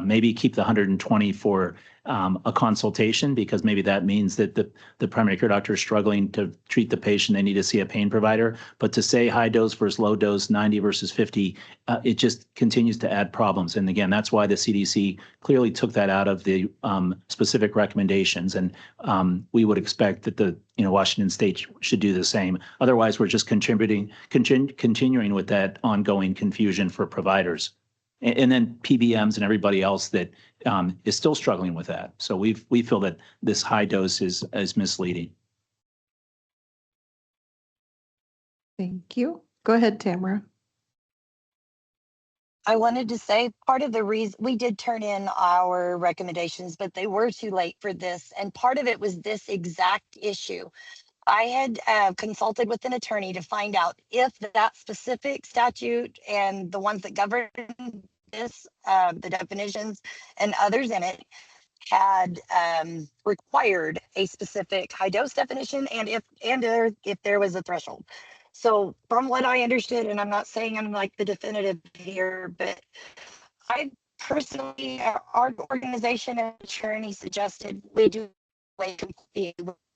maybe keep the 120 for a consultation, because maybe that means that the primary care doctor is struggling to treat the patient. They need to see a pain provider. But to say high dose versus low dose, 90 versus 50, it just continues to add problems. And again, that's why the CDC clearly took that out of the specific recommendations. And we would expect that the Washington State should do the same. Otherwise, we're just continuing with that ongoing confusion for providers. And then PBMs and everybody else that is still struggling with that. So we feel that this high dose is misleading. Thank you. Go ahead, Tamara. I wanted to say part of the reason we did turn in our recommendations, but they were too late for this. And part of it was this exact issue. I had consulted with an attorney to find out if that specific statute and the ones that govern this, the definitions and others in it, had required a specific high dose definition, and if there was a threshold. So from what I understood, and I'm not saying I'm like the definitive here, but I personally, our organization and attorney suggested we do a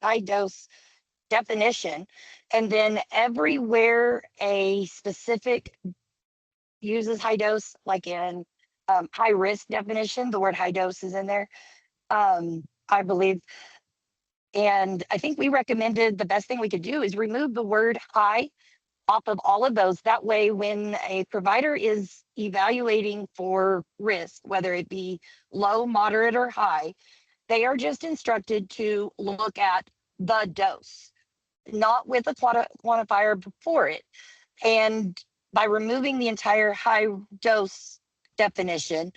high dose definition, and then everywhere a specific uses high dose, like in high risk definition, the word high dose is in there, I believe. And I think we recommended the best thing we could do is remove the word high off of all of those. That way, when a provider is evaluating for risk, whether it be low, moderate, or high, they are just instructed to look at the dose, not with a quantifier before it. And by removing the entire high dose definition,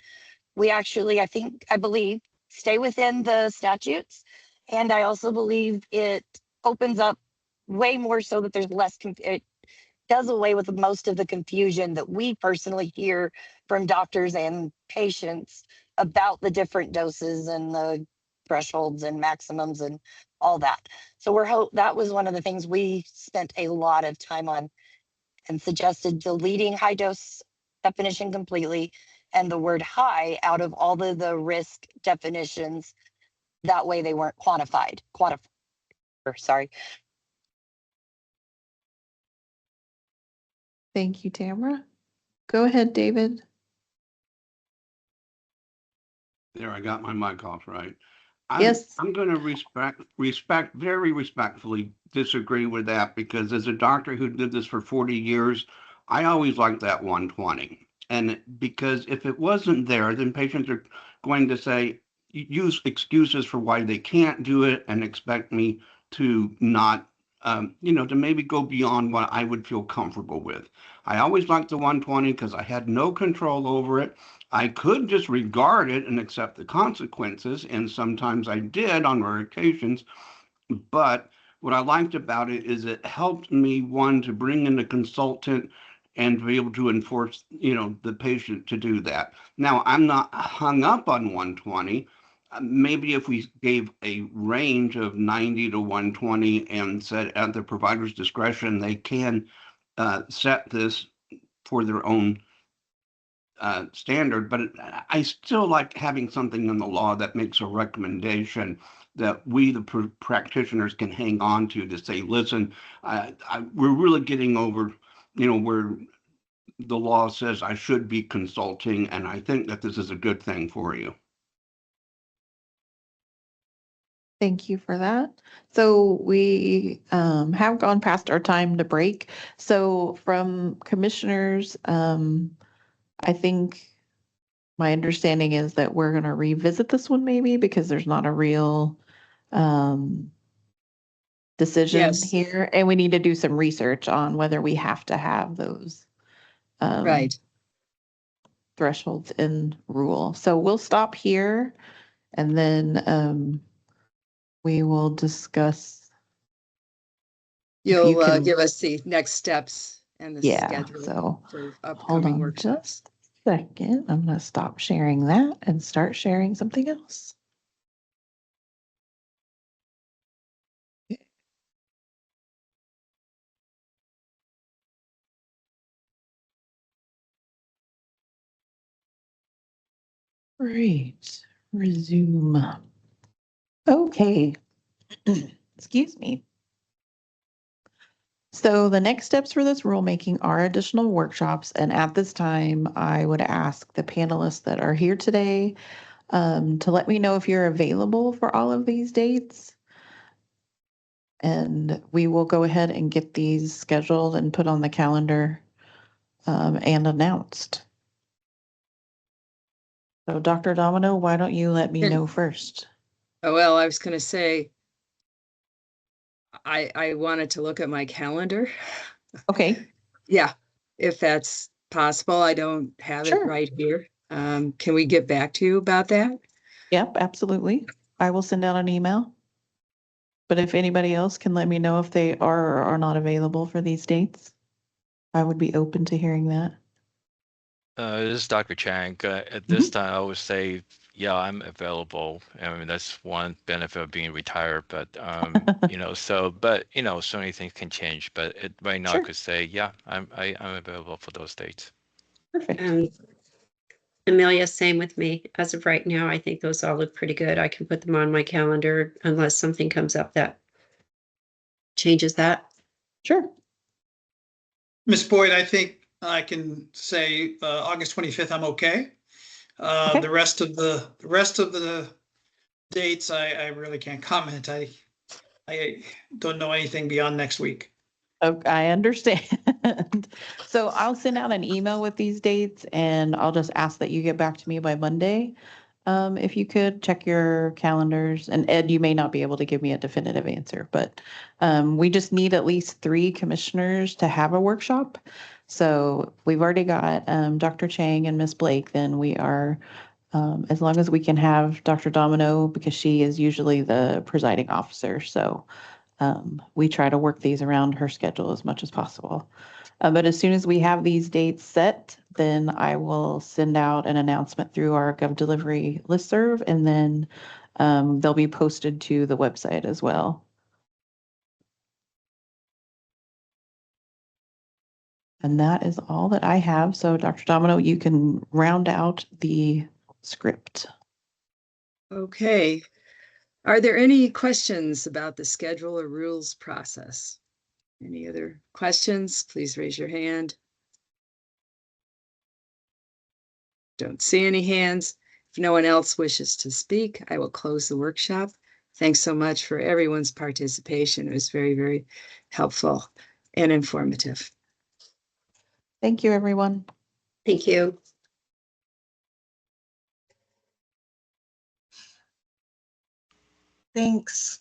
we actually, I believe, stay within the statutes. And I also believe it opens up way more so that there's less, it does away with most of the confusion that we personally hear from doctors and patients about the different doses and the thresholds and maximums and all that. So that was one of the things we spent a lot of time on and suggested deleting high dose definition completely and the word high out of all of the risk definitions. That way they weren't quantified. Sorry. Thank you, Tamara. Go ahead, David. There, I got my mic off, right? Yes. I'm going to very respectfully disagree with that, because as a doctor who did this for 40 years, I always liked that 120. And because if it wasn't there, then patients are going to say, use excuses for why they can't do it and expect me to not, to maybe go beyond what I would feel comfortable with. I always liked the 120 because I had no control over it. I could disregard it and accept the consequences, and sometimes I did on rare occasions. But what I liked about it is it helped me, one, to bring in a consultant and to be able to enforce, the patient to do that. Now, I'm not hung up on 120. Maybe if we gave a range of 90 to 120 and said at the provider's discretion, they can set this for their own standard, but I still like having something in the law that makes a recommendation that we, the practitioners, can hang on to say, listen, we're really getting over, where the law says I should be consulting, and I think that this is a good thing for you. Thank you for that. So we have gone past our time to break. So from commissioners, I think my understanding is that we're going to revisit this one maybe because there's not a real decision Yes. here, and we need to do some research on whether we have to have those Right. thresholds in rule. So we'll stop here, and then we will discuss. You'll give us the next steps and the Yeah, schedule so for hold upcoming on workshops. just a second. I'm going to stop sharing that and start sharing something else. Great. Resume. Okay. Excuse me. So the next steps for this rulemaking are additional workshops. And at this time, I would ask the panelists that are here today to let me know if you're available for all of these dates. And we will go ahead and get these scheduled and put on the calendar and announced. So Dr. Domino, why don't you let me know first? Oh, well, I was going to say, I wanted to look at my calendar. Okay. Yeah, if that's possible. I don't have it right here. Can we get back to you about that? Yep, absolutely. I will send out an email. But if anybody else can let me know if they are or are not available for these dates, I would be open to hearing that. This is Dr. Chang. At this time, I would say, yeah, I'm available. I mean, that's one benefit of being retired, but, so many things can change. But right now, I could say, yeah, I'm available for those dates. Perfect. Amelia, same with me. As of right now, I think those all look pretty good. I can put them on my calendar unless something comes up that changes that. Sure. Ms. Boyd, I think I can say August 25th, I'm okay. The rest of the dates, I really can't comment. I don't know anything beyond next week. Okay, I understand. So I'll send out an email with these dates and I'll just ask that you get back to me by Monday. If you could check your calendars, and Ed, you may not be able to give me a definitive answer, but we just need at least 3 commissioners to have a workshop. So we've already got Dr. Chang and Ms. Blake, then we are, as long as we can have Dr. Domino, because she is usually the presiding officer. So we try to work these around her schedule as much as possible. But as soon as we have these dates set, then I will send out an announcement through our GovDelivery listserv, and then They'll be posted to the website as well. And that is all that I have. So Dr. Domino, you can round out the script. Okay. Are there any questions about the schedule or rules process? Any other questions? Please raise your hand. Don't see any hands. If no one else wishes to speak, I will close the workshop. Thanks so much for everyone's participation. It was very, very helpful and informative. Thank you, everyone. Thank you. Thanks.